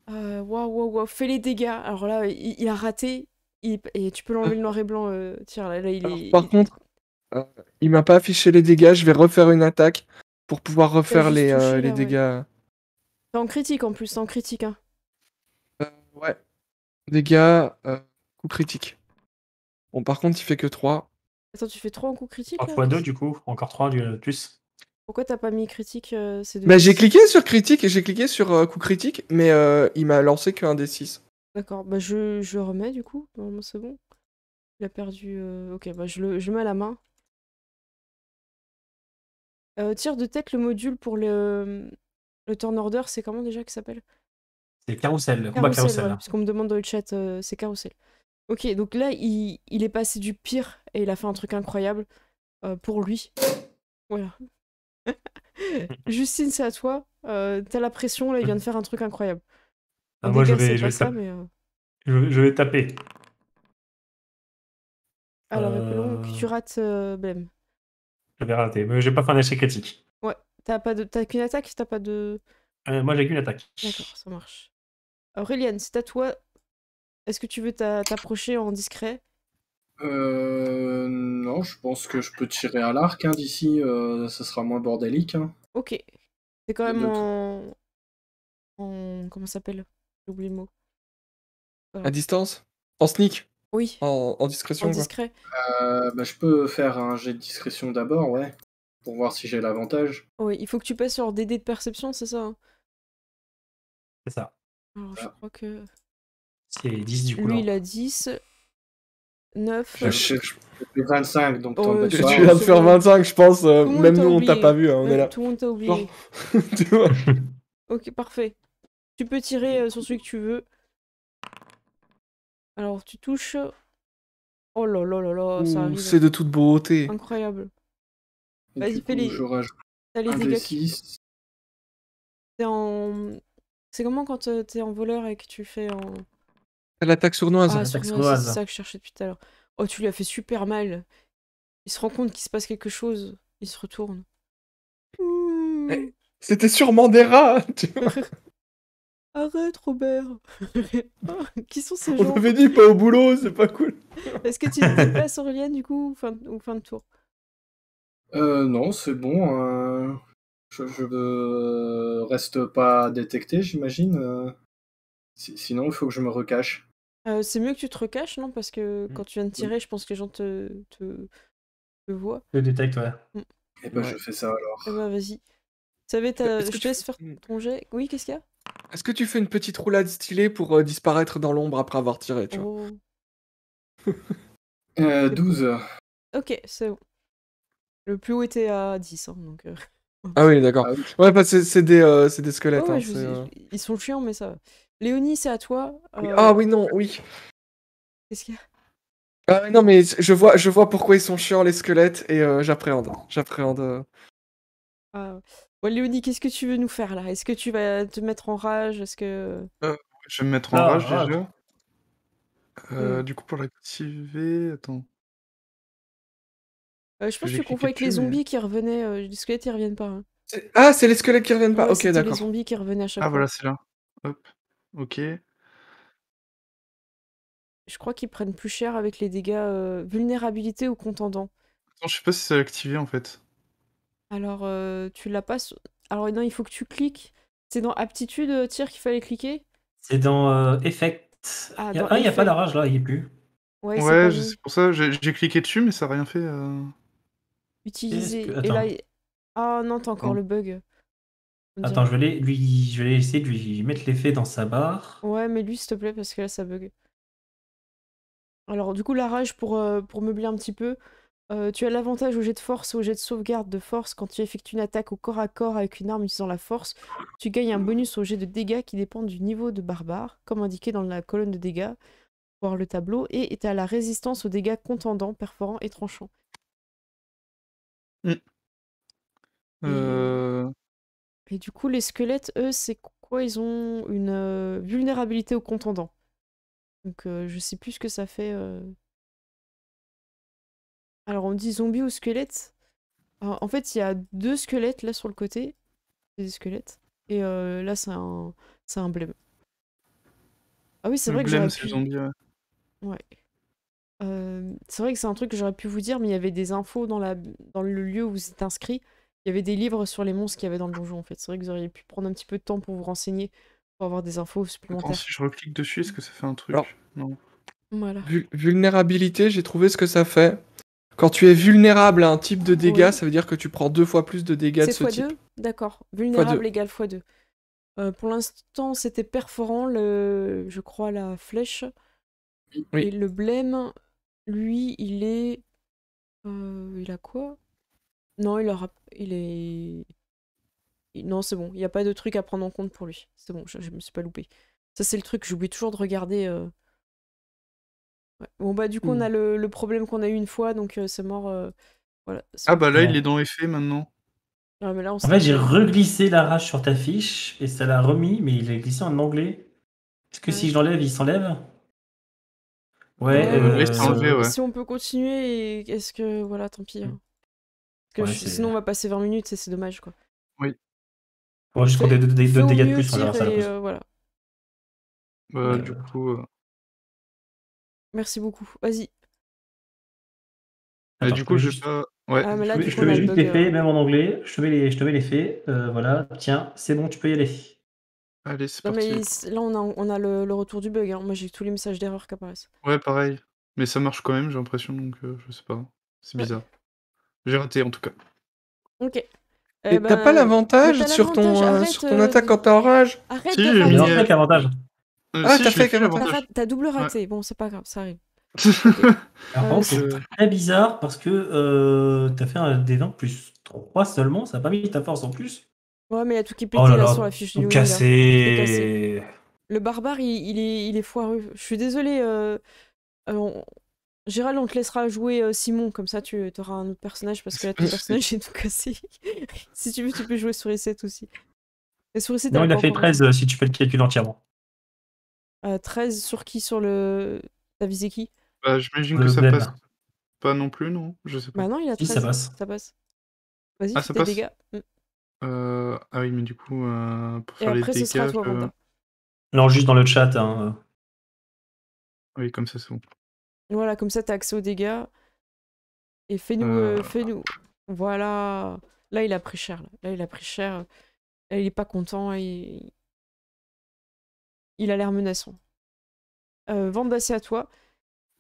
Waouh. Fais les dégâts. Alors là, il a raté. Et tu peux l'enlever le noir et blanc. Tiens, là, il Alors, est... par contre, il m'a pas affiché les dégâts. Je vais refaire une attaque pour pouvoir refaire juste les touché, là, ouais. dégâts. T'es en critique en plus, t'es en critique. Hein. Ouais. Dégâts, coup critique. Bon, par contre, il fait que 3. Attends, tu fais 3 en coup critique 3 x 2, du coup. Encore 3 du plus. Pourquoi t'as pas mis critique c'est Bah, j'ai cliqué sur critique et j'ai cliqué sur coup critique, mais il m'a lancé qu'un D6. D'accord, bah je remets du coup. Normalement, c'est bon. Il a perdu. Ok, bah je le mets à la main. Tire de tête, le module pour le turn order, c'est comment déjà qu'il s'appelle? C'est carrousel, combat carrousel. Ouais, puisqu'on me demande dans le chat, c'est carrousel. Ok, donc là, il est passé du pire et il a fait un truc incroyable pour lui. Voilà. Justine, c'est à toi. T'as la pression, là, il vient de faire un truc incroyable. En Moi, je dégâts, vais, c'est pas ça, mais... je vais taper. Alors, épée longue, tu rates Blême. Je vais rater, mais j'ai pas fait un échec critique. Ouais, t'as qu'une attaque, t'as pas de... Moi, j'ai qu'une attaque. D'accord, ça marche. Aurélien, c'est à toi. Est-ce que tu veux t'approcher en discret? Non, je pense que je peux tirer à l'arc hein, d'ici, ça sera moins bordélique. Hein. Ok. C'est quand même De comment ça s'appelle? J'ai oublié le mot. À distance? En sneak? Oui, En discrétion, en quoi. discret. Bah, je peux faire un jet de discrétion d'abord, ouais, pour voir si j'ai l'avantage. Oui, il faut que tu passes sur DD de perception, c'est ça? Hein C'est ça. Alors, je Ah. crois que C'est 10 du coup. lui, là. il a 10, 9. Je cherche 25, donc Oh, t'embêtes tu Tu pas. viens viens Hein. de c'est faire bon. 25, je pense. Tout le monde Même t'a nous, on t'a pas oublié. vu, hein, on est là. Tout le monde t'a Genre, oublié. tu vois. Ok, parfait. Tu peux tirer sur celui que tu veux. Alors, tu touches. Oh là là là là, ça Ouh, arrive. c'est de toute beauté. Incroyable. Et Vas-y, du fais coup, les. je rajoute T'as les un dégâts des qui. 6. T'es en. C'est comment quand t'es en voleur et que tu fais en. L'attaque sournoise. Ah, Attaque sournoise, c'est sournoise. ça que je cherchais depuis tout à l'heure. Oh, tu lui as fait super mal. Il se rend compte qu'il se passe quelque chose. Il se retourne. Ouh. Eh, C'était sûrement des rats, tu vois. Arrête, Robert. Oh, qui sont ces On gens? avait dit pas au boulot, c'est pas cool. Est-ce que tu te déplaces, Aurélien, du coup, ou fin de tour? Non, c'est bon. Je reste pas détecté, j'imagine. Sinon, il faut que je me recache. C'est mieux que tu te recaches, non? Parce que quand tu viens de tirer, je pense que les gens te voient. Le détecte, ouais. Et ben, Ouais. je fais ça alors. Eh bah, vas-y. Tu savais, Est-ce que je te tu laisse fais... faire ton jet. Oui, qu'est-ce qu'il y a? Est-ce que tu fais une petite roulade stylée pour disparaître dans l'ombre après avoir tiré, tu vois? Oh, c'est beau. 12. Ok, c'est bon. Le plus haut était à 10, hein, donc... Ah oui, d'accord. Ah oui. Ouais, bah c'est des squelettes, Oh, ouais, hein, c'est... ils sont chiants, mais ça va. Léonie, c'est à toi. Ah oui, non, oui. Qu'est-ce qu'il y a? Ah oui, non, mais je vois pourquoi ils sont chiants, les squelettes, et j'appréhende. J'appréhende. Ah. Bon, Léonie, qu'est-ce que tu veux nous faire, là? Est-ce que tu vas te mettre en rage? Est-ce que... Je vais me mettre en Ah, rage rage. déjà. Hmm. Du coup, pour l'activer, attends. Je Parce pense que que j'ai tu cliqué confonds avec les dessus, mais. zombies qui revenaient. Les squelettes, ils reviennent pas. Hein. Ah, c'est les squelettes qui reviennent pas. Ouais, Ok, c'était les d'accord. zombies qui revenaient à chaque Ah, fois. voilà, c'est là. Hop. Ok. Je crois qu'ils prennent plus cher avec les dégâts vulnérabilité ou contendant. Attends, je sais pas si c'est activé en fait. Alors, tu l'as pas. Alors, non, il faut que tu cliques. C'est dans aptitude tir qu'il fallait cliquer? C'est dans Effect. Ah, Il y a... dans Ah, il n'y a pas effet. la rage là, il n'y est plus. Ouais, c'est Ouais, pas c'est mis. pour ça, j'ai cliqué dessus, mais ça a rien fait. Qu'est-ce que. Utiliser. Et là. Attends. Ah non, t'as encore Attends. le bug. On Attends, dirait. je vais essayer de lui mettre l'effet dans sa barre. Ouais, mais lui, s'il te plaît, parce que là, ça bug. Alors, du coup, la rage, pour meubler un petit peu, tu as l'avantage au jet de force et au jet de sauvegarde de force quand tu effectues une attaque au corps à corps avec une arme utilisant la force. Tu gagnes un bonus au jet de dégâts qui dépend du niveau de barbare, comme indiqué dans la colonne de dégâts, pour voir le tableau, et tu as la résistance aux dégâts contendants, perforants et tranchants. Hmm. Et, Euh, et du coup, les squelettes, eux, c'est quoi? Ils ont une vulnérabilité aux contendants. Donc, je sais plus ce que ça fait. Alors, on dit zombie ou squelette. En fait, il y a deux squelettes là sur le côté. C'est des squelettes. Et là, c'est un blême. Ah oui, c'est Le vrai que j'aurais blême, c'est le pu. zombie, ouais. Ouais. C'est vrai que c'est un truc que j'aurais pu vous dire, mais il y avait des infos dans le lieu où vous êtes inscrit. Il y avait des livres sur les monstres qu'il y avait dans le donjon en fait. C'est vrai que vous auriez pu prendre un petit peu de temps pour vous renseigner, pour avoir des infos Attends, supplémentaires. si je reclique dessus, est-ce que ça fait un truc? Alors, Non. Voilà. vulnérabilité, j'ai trouvé ce que ça fait. Quand tu es vulnérable à un type de dégâts, Oui. ça veut dire que tu prends 2 fois plus de dégâts de C'est ce type. x2? D'accord. Vulnérable x2. égale x2. Pour l'instant, c'était perforant, je crois, la flèche. Et Oui. le blême, lui, il est. Il a quoi? Non, il est. Non, c'est bon, il n'y a pas de truc à prendre en compte pour lui. C'est bon, je me suis pas loupé. Ça, c'est le truc, j'oublie toujours de regarder. Ouais. Bon, bah, du coup, on a le problème qu'on a eu une fois, donc c'est mort. Voilà. Ah bah là, il Ouais. est dans effet maintenant. Ah, mais là, on En s'est fait, j'ai trompé. reglissé la rage sur ta fiche et ça l'a remis, mais il est glissé en anglais. Est-ce que Ouais. si je l'enlève, il s'enlève? Ouais, Oui, c'est enlevé, ouais. Si on peut continuer, est-ce que. Voilà, tant pis. Hein. Parce que Ouais, sinon, on va passer 20 minutes et c'est dommage, quoi. Oui. Ouais, juste compter deux Fais au dégâts de mieux, plus, on verra tire ça la et pause. voilà. Bah, Ok. du coup. Merci beaucoup. Vas-y. Attends, Du je te coup, mets je vais juste, pas. Ouais. Ah, mais là, du je coup, te on mets a le juste bug. les faits, même en anglais. Je te mets les faits. Voilà, tiens, c'est bon, tu peux y aller. Allez, c'est Non, mais parti. là, on a le retour du bug. Hein. Moi, j'ai tous les messages d'erreur qui apparaissent. Ouais, pareil. Mais ça marche quand même, j'ai l'impression, donc je sais pas. C'est Ouais. bizarre. J'ai raté en tout cas. Ok. Eh Et t'as pas ben, mais l'avantage t'as sur l'avantage, sur ton attaque quand t'es en rage? arrête Si, de j'ai Mais mis, non, rater. avec avantage. Ah, si, t'as je fait l'ai avec fait avantage. l'avantage. T'as double Ouais. raté. Bon, c'est pas grave, ça arrive. Alors, par contre, c'est Euh, très bizarre parce que t'as fait un D20 plus 3 seulement, ça n'a pas mis ta force en plus. Ouais, mais il y a tout qui est Oh pété là là là, sur la fiche tout du là. Tout est cassé. cassé. Le barbare, il est foireux. Je suis désolée. Gérald, on te laissera jouer Simon, comme ça tu auras un autre personnage parce que là ton personnage est tout cassé. Si tu veux, tu peux jouer sur Reset aussi. Et sur Reset, Non, elle a il a pas fait encore 13 si tu fais le calcul entièrement. 13 sur qui? Sur le. T'as visé qui? Bah, j'imagine Sur que le ça bled. passe pas non plus, non? Je sais pas. Bah non, il a Si, 13. ça passe. Ça passe. Vas-y, Ah, fais ça tes passe? dégâts. Ah oui, mais du coup, pour Et faire les après, ce sera à dégâts, toi, Vanda. Non, juste dans le chat. Hein. oui, comme ça, c'est bon. Voilà, comme ça, t'as accès aux dégâts. Et fais-nous. Voilà. Là, il a pris cher. Là, il a pris cher. Là, il est pas content. Il a l'air menaçant. Vanda, c'est à toi.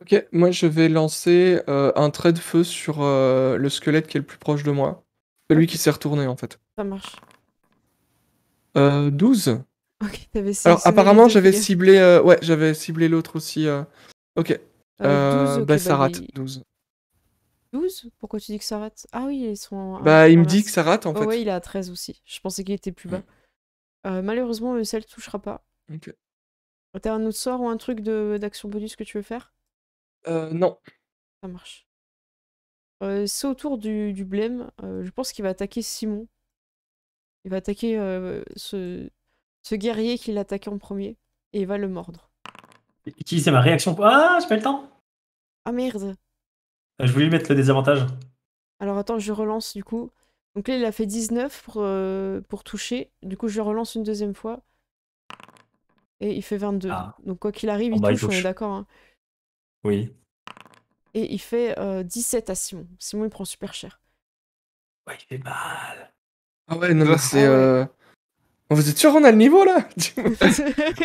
Ok, moi je vais lancer un trait de feu sur le squelette qui est le plus proche de moi. Celui Ok. qui s'est retourné en fait. Ça marche. 12. Ok, t'avais Alors sélectionné apparemment les deux, j'avais fais gaffe. ciblé ouais, j'avais ciblé l'autre aussi. Ok. 12, ok, Bah ça bah rate, 12. 12? Pourquoi tu dis que ça rate? Ah oui, ils sont Bah il me dit inverse. que ça rate en Oh ouais, fait. il est à 13 aussi. Je pensais qu'il était plus bas. Malheureusement, celle touchera pas. Ok. T'as un autre sort ou un truc d'action bonus que tu veux faire? Non. Ça marche. C'est au tour du blême. Je pense qu'il va attaquer Simon. Il va attaquer ce guerrier qui l'a attaqué en premier. Et il va le mordre. Utiliser ma réaction. Ah, j'ai pas le temps. Ah merde! Je voulais lui mettre le désavantage. Alors attends, je relance du coup. Donc là, il a fait 19 pour toucher. Du coup, je relance une deuxième fois. Et il fait 22. Ah, Donc quoi qu'il arrive, bon, il bah, il touche, on est touche. d'accord. Hein. Oui. Et il fait 17 à Simon. Simon, il prend super cher. Ouais, il fait mal. Ah ouais, non mais c'est... Ah ouais. Vous êtes sûr on a le niveau là?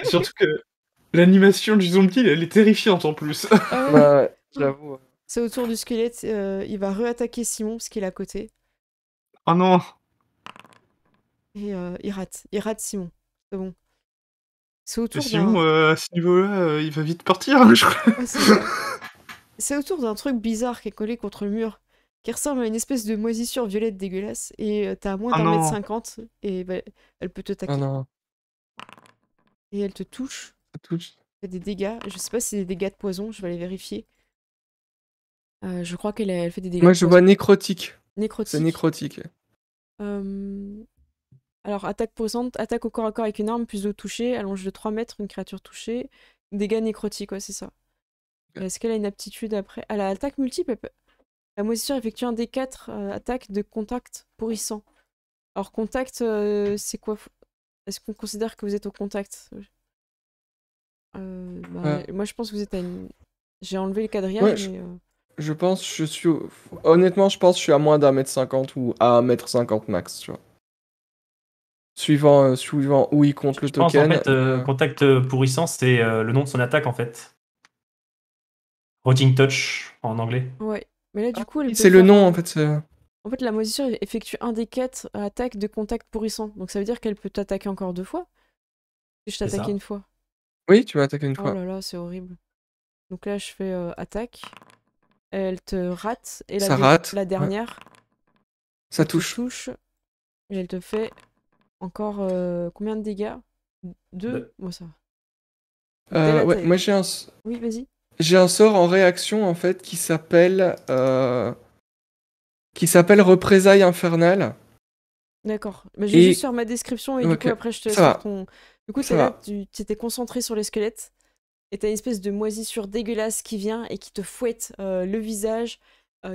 Surtout que l'animation du zombie, elle est terrifiante en plus. Ah ouais. Bah ouais, j'avoue. C'est au tour du squelette. Il va re-attaquer Simon parce qu'il est à côté. Oh non! Et il rate. Il rate Simon. C'est bon. C'est au Et tour Simon, d'un. à ce niveau-là, il va vite partir, hein, je crois. Ouais, c'est ça. C'est au tour d'un truc bizarre qui est collé contre le mur. Qui ressemble à une espèce de moisissure violette dégueulasse. Et t'as moins Oh d'un mètre non! 50. Et bah, elle peut te Ah taquer. non, Et elle te touche. ça touche. Fait des dégâts. Je sais pas si c'est des dégâts de poison. Je vais aller vérifier. Je crois elle fait des dégâts Moi de je vois poison. nécrotique. C'est Nécrotique. nécrotique. Alors, attaque posante, attaque au corps à corps avec une arme, plus de toucher, allonge de 3 mètres, une créature touchée. Dégâts nécrotiques, ouais, c'est ça. Est-ce qu'elle a une aptitude après? Elle a attaque multiple. La moisissure effectue un des 4 attaques de contact pourrissant. Alors, contact, c'est quoi? Est-ce qu'on considère que vous êtes au contact? Moi, je pense que vous êtes à une. J'ai enlevé le quadrillage, Ouais, mais. je pense je suis... Honnêtement, je pense que je suis à moins d'1m50 ou à 1m50 max, tu vois. Suivant où il compte le Je pense en token. fait, contact pourrissant, c'est le nom de son attaque en fait. Rotting touch en anglais. Ouais. Mais là, du coup, elle peut C'est le faire nom un- en fait. En fait, la moisissure effectue un des 4 attaques de contact pourrissant. Donc ça veut dire qu'elle peut t'attaquer encore 2 fois. Si je C'est t'attaquais ça. une fois. Oui, tu m'as attaqué une Oh fois. là là, c'est horrible. Donc là, je fais attaque. Elle te rate. Et Ça rate. la Ouais. dernière, Ça elle te touche. touche. Et elle te fait encore combien de dégâts? 2? Deux. Bon, ça va. Dès la Ouais, taille. moi Oui, vas-y. j'ai un sort en réaction en fait qui s'appelle représailles infernales. D'accord. Mais je vais juste Et faire ma description et du coup, ok, après, je te laisse ça faire va, ton. Du coup, ça t'es là, va. tu t'étais concentré sur les squelettes. Et t'as une espèce de moisissure dégueulasse qui vient et qui te fouette le visage,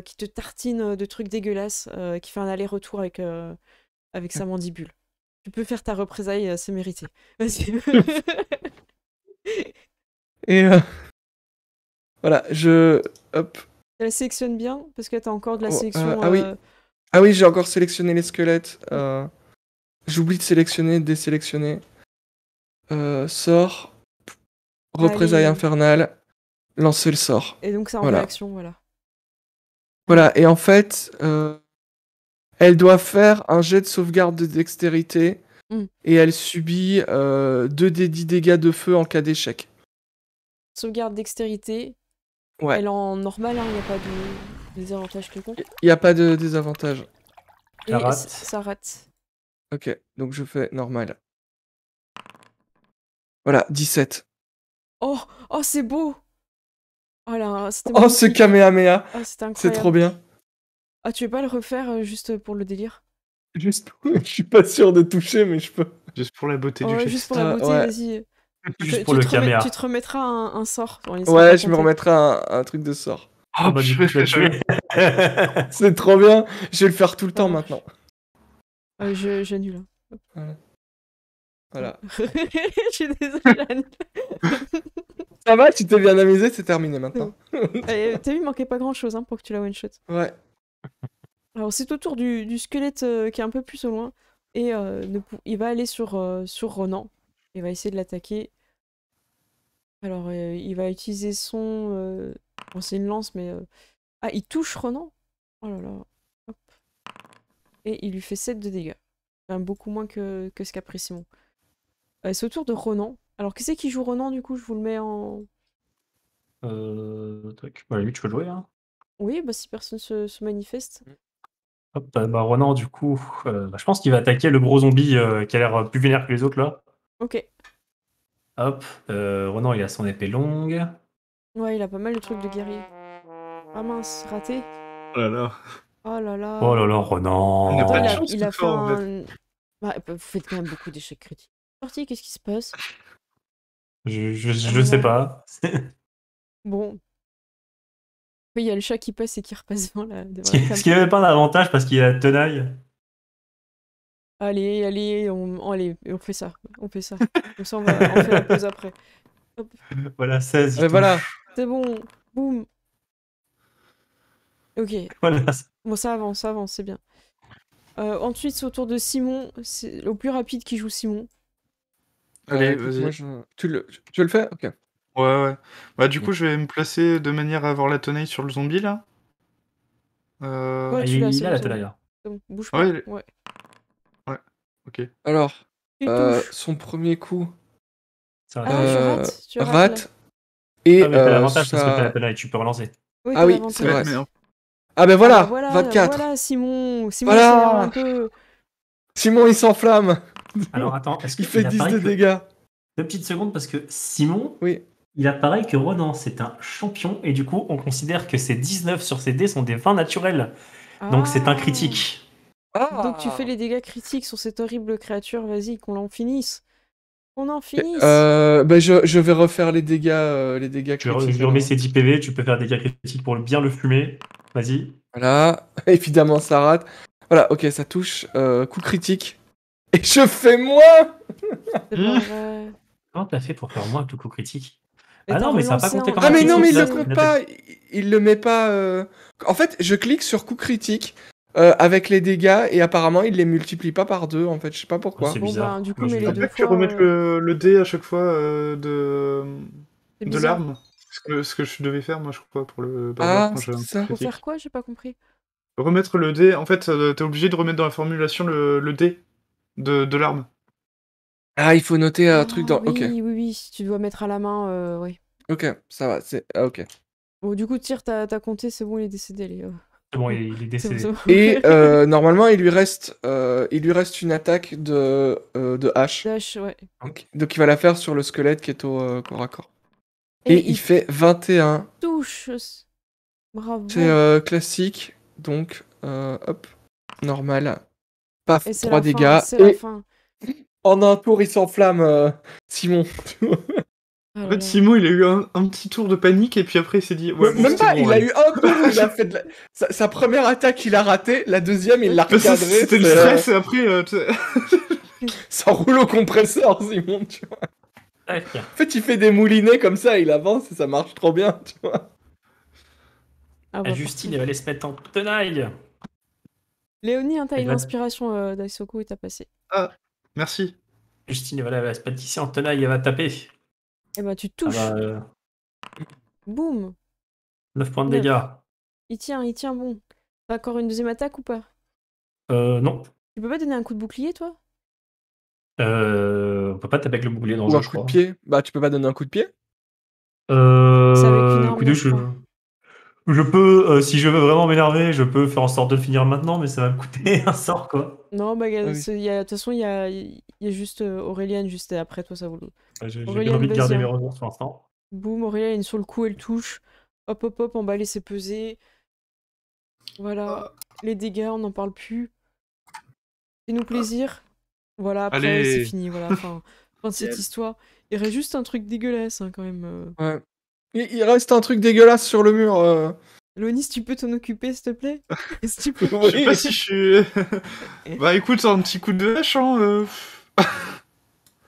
qui te tartine de trucs dégueulasses, qui fait un aller-retour avec sa mandibule. Tu peux faire ta représaille, c'est mérité. Vas-y. Et voilà, hop. Tu la sélectionnes bien, parce que t'as encore de la Oh, sélection. ah oui, j'ai encore sélectionné les squelettes. J'oublie de sélectionner, de désélectionner. Sort, représailles Allez. infernales, lancer le sort. Et donc, c'est en Voilà. réaction, voilà. Voilà, et en fait, Elle doit faire un jet de sauvegarde de dextérité et elle subit 2d10 dégâts de feu en cas d'échec. Sauvegarde dextérité. Ouais. Elle est en normal, il n'y a pas de désavantage quelconque. Il n'y a pas de désavantage. Et Ça rate. ça rate. Ok, donc je fais normal. Voilà, 17. Oh, c'est beau. Oh là, c'était Oh, ce magnifique. Kamehameha. Ah, c'était incroyable. C'est trop bien. Ah, tu veux pas le refaire juste pour le délire? Juste, je suis pas sûr de toucher, mais je peux. Juste pour la beauté du Ouais, geste. juste pour la beauté, ouais. vas-y. Juste pour le caméra. Tu te remettras un sort. On laissera Ouais, pas je me compter. remettrai un truc de sort. Ah bah du coup, tu l'as tué. C'est trop bien. Je vais le faire tout le temps marche. maintenant. J'annule. Voilà. Je suis désolée, j'annule. Ça va, tu t'es bien amusé, c'est terminé maintenant. T'as vu, il manquait pas grand chose pour que tu la one shot. Ouais. Alors c'est au tour du squelette qui est un peu plus au loin. Et il va aller sur Ronan. Il va essayer de l'attaquer. Alors il va utiliser son... Bon, c'est une lance, mais... Ah, il touche Ronan. Oh là là. Hop. Et il lui fait 7 de dégâts. Enfin, beaucoup moins que ce qu'a pris Simon. C'est au tour de Ronan. Alors qui c'est qui joue Ronan du coup? Je vous le mets en... Tac. Bah, lui, tu peux jouer. Hein. Oui, bah si personne se manifeste. Hop, bah Ronan, du coup, je pense qu'il va attaquer le gros zombie qui a l'air plus vénère que les autres là. Ok. Hop, Ronan, il a son épée longue. Ouais, il a pas mal de trucs de guerrier. Ah mince, raté. Oh là là. Oh là là. Oh là là, Ronan. On n'a pas de Attends, chance il a ce fait soir, en fait. un... Bah, vous faites quand même beaucoup d'échecs critiques. Sorti, qu'est-ce qui se passe? Je sais pas. Bon. Oui, il y a le chat qui passe et qui repasse devant la Est-ce qu'il avait pas d'avantage parce qu'il a la tenaille? Allez, on fait ça. On fait ça. Comme ça, on fait la pause après. Hop. Voilà, 16. il Mais voilà. touche. C'est bon. Boum. Ok. Voilà. Bon, ça avance, c'est bien. Ensuite, c'est au tour de Simon. C'est le plus rapide qui joue Simon. Allez, Écoute, vas-y. moi, tu le fais? Ok. Ouais. Bah du coup, je vais me placer de manière à avoir la tenaille sur le zombie, là. Ouais, tu il l'as, a c'est la bon, c'est tenaille. bon. Là. C'est bon, bouge pas. Ouais. Ouais. Ok. Alors, Tu touches. son premier coup Ça Ah, tu rates rate. Et Ah, mais t'as l'avantage parce que t'as la ça... tenaille, tu peux relancer. Oui, Ah t'as oui, l'avantage. c'est vrai. Mais Ah ben voilà, voilà, 24. Voilà, Simon. Simon Voilà. s'énerve un peu. Simon, il s'enflamme. Alors attends, est-ce Il qu'il fait 10 apparaît de que... dégâts. 2 petites secondes parce que Simon, Oui. il apparaît que Ronan, c'est un champion et du coup, on considère que ces 19 sur ces dés sont des 20 naturels. Donc c'est un critique. Donc tu fais les dégâts critiques sur cette horrible créature, vas-y, qu'on en finisse. On en finisse. Je vais refaire les dégâts Je critiques. lui remets ses 10 PV, tu peux faire des dégâts critiques pour bien le fumer. Vas-y. Voilà, évidemment ça rate. Voilà, ok, ça touche. Coup critique. Et je fais moins. C'est pas vrai. Comment t'as fait pour faire moins tout coup critique? Et Ah t'as non, mais ça va pas relancé compter en- comme Ah un mais non, mais il le critique, compte là. pas. Il le met pas. En fait, je clique sur coup critique avec les dégâts et apparemment il les multiplie pas par 2. En fait, je sais pas pourquoi. C'est Bon, bizarre. bah, du coup, Moi, je mais vais les faire- deux Après que tu fois. remettes le dé à chaque fois de C'est bizarre. l'arme. Ce que je devais faire, moi, je crois, pour le Ah, barbare quand j'avais un c'est ça. Faut critique. faire quoi? J'ai pas compris. Remettre le dé, en fait, t'es obligé de remettre dans la formulation le dé de l'arme. Ah, il faut noter un truc dans. Oui, Ok, oui, tu dois mettre à la main, oui. ok, ça va. Ok. Bon, du coup, tire, t'as compté, c'est bon, il est décédé, allez. C'est bon, il est C'est bon, décédé. c'est bon. Et normalement, il lui reste une attaque de hache. Dash, ouais. Donc il va la faire sur le squelette qui est au corps à corps. Et il fait 21. touche. Bravo. C'est classique. Donc, hop, normal. Paf, Et c'est 3 la fin, dégâts. c'est la Et fin. en un tour, il s'enflamme, Simon. Ah En là fait, là. Simon, il a eu un petit tour de panique et puis après, il s'est dit. Ouais, bon, Même c'est pas, bon, il a allez. eu un tour où il a fait sa première attaque, il a raté. La deuxième, il l'a Parce que recadré. c'était le c'est, stress et après. Tu sais, ça roule au compresseur, Simon, tu vois. Tac. En fait, il fait des moulinets comme ça, il avance et ça marche trop bien, tu vois. Ah bah, Justine, parfait. elle va aller se mettre en tenaille. Léonie, hein, t'as Elle une va- inspiration d'Aisoku et t'as passé. Merci. Justine, voilà, elle va se mettre ici en tenaille, elle va taper. Eh bah, tu Ah touches. bah, Boum. 9 points de Neuf. dégâts. Il tient bon. T'as encore une deuxième attaque ou pas? Non. Tu peux pas donner un coup de bouclier, toi? On peut pas taper avec le bouclier dans le Ou jeu, un je coup de crois. pied. Bah, tu peux pas donner un coup de pied? C'est avec une arme, Écoutez, je crois. je peux, si je veux vraiment m'énerver, je peux faire en sorte de le finir maintenant, mais ça va me coûter un sort, quoi. Non, bah, Ah oui. de toute façon, il y a juste Aureliane juste après toi, ça vaut le. J'ai bien Aureliane, envie de garder vas-y, mes hein. ressources pour l'instant. Boum, Aureliane sur le coup, elle touche. Hop, hop, hop, emballer, c'est pesé. Voilà. Les dégâts, on n'en parle plus. Fais-nous plaisir. Voilà, après, c'est Allez. fini. Voilà, fin de cette Yes. histoire. Il reste juste un truc dégueulasse, hein, quand même. Ouais. Il reste un truc dégueulasse sur le mur. Lonis, tu peux t'en occuper, s'il te plaît? S'il te plaît. Je sais pas si je suis. Bah écoute, un petit coup de hache, hein.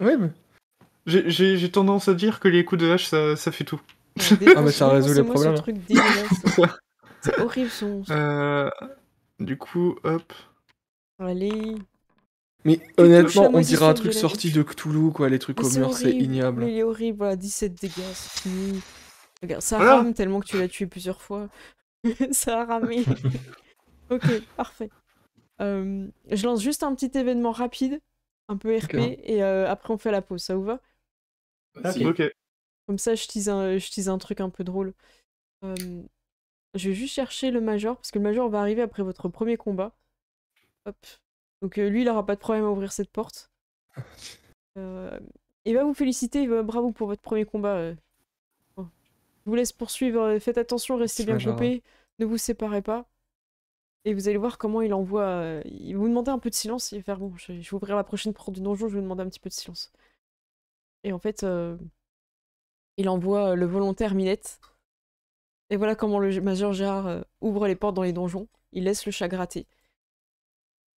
Oui, mais... J'ai tendance à dire que les coups de hache, ça fait tout. Ah, mais ça résout les Défoncez-moi ce problèmes. truc dégueulasse. C'est horrible son. Du coup, hop. Allez. Mais touches la honnêtement, on moitié dirait un sur truc Violette. sorti de Cthulhu, quoi. Les trucs Mais au c'est mur, c'est horrible. ignoble. Mais il est horrible. Voilà, 17 dégâts, c'est fini. Regarde, ça Voilà. rame tellement que tu l'as tué plusieurs fois. Ça a ramé. Ok, parfait. Je lance juste un petit événement rapide, un peu RP, Ok. et après on fait la pause, ça vous va? Vas-y. Ok. Comme ça, je tease un truc un peu drôle. Je vais juste chercher le Major, parce que le Major va arriver après votre premier combat. Hop. Donc lui, il aura pas de problème à ouvrir cette porte. Il va vous féliciter, bravo pour votre premier combat. Bon. Je vous laisse poursuivre, faites attention, restez C'est bien Major. groupés, ne vous séparez pas. Et vous allez voir comment il envoie... il va vous demander un peu de silence, il va faire bon, je vais ouvrir la prochaine porte du donjon, je vais vous demander un petit peu de silence. Et en fait, il envoie le volontaire Minette. Et voilà comment le Major Gérard ouvre les portes dans les donjons. Il laisse le chat gratter.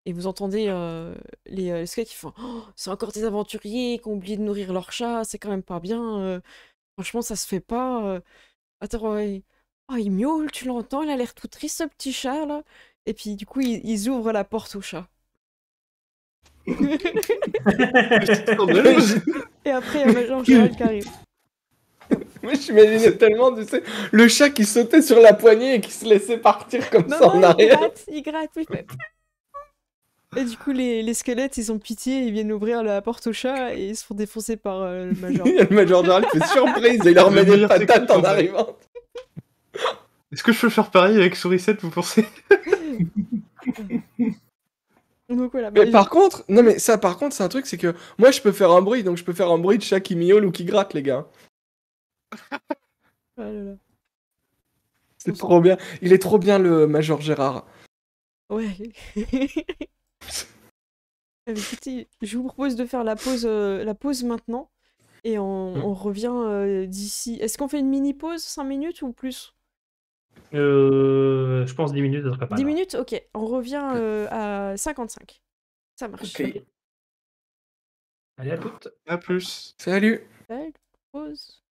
Et vous entendez les squelettes qui font oh, c'est encore des aventuriers qui ont oublié de nourrir leur chat, c'est quand même pas bien. Franchement, ça se fait pas. Attends, oh, il miaule, tu l'entends, il a l'air tout triste, ce petit chat là. Et puis du coup, ils ouvrent la porte au chat. Et après, il y a Major Gérald qui arrive. Moi, j'imaginais tellement, tu sais, le chat qui sautait sur la poignée et qui se laissait partir comme Non, ça en non, arrière. il gratte, il fait... Et du coup, les squelettes, ils ont pitié, ils viennent ouvrir la porte au chat et ils se font défoncer par le Major. Et le Major Gérald fait surprise et il leur met Le des meilleur patates technique, en en fait. arrivant. Est-ce que je peux faire pareil avec Sourisette, vous pensez? Donc voilà. Mais bah, par contre, non mais ça par contre c'est un truc, c'est que moi je peux faire un bruit, donc je peux faire un bruit de chat qui miaule ou qui gratte les gars. Ah là là. C'est trop bien. Il est trop bien le Major Gérard. Ouais. Écoutez, je vous propose de faire la pause maintenant. Et on revient d'ici. Est-ce qu'on fait une mini pause, 5 minutes ou plus? Je pense 10 minutes, ça serait pas 10 mal. minutes? Ok. On revient à 55. Ça marche. Ok. Allez, à toutes. À plus. Salut. Tac, pause.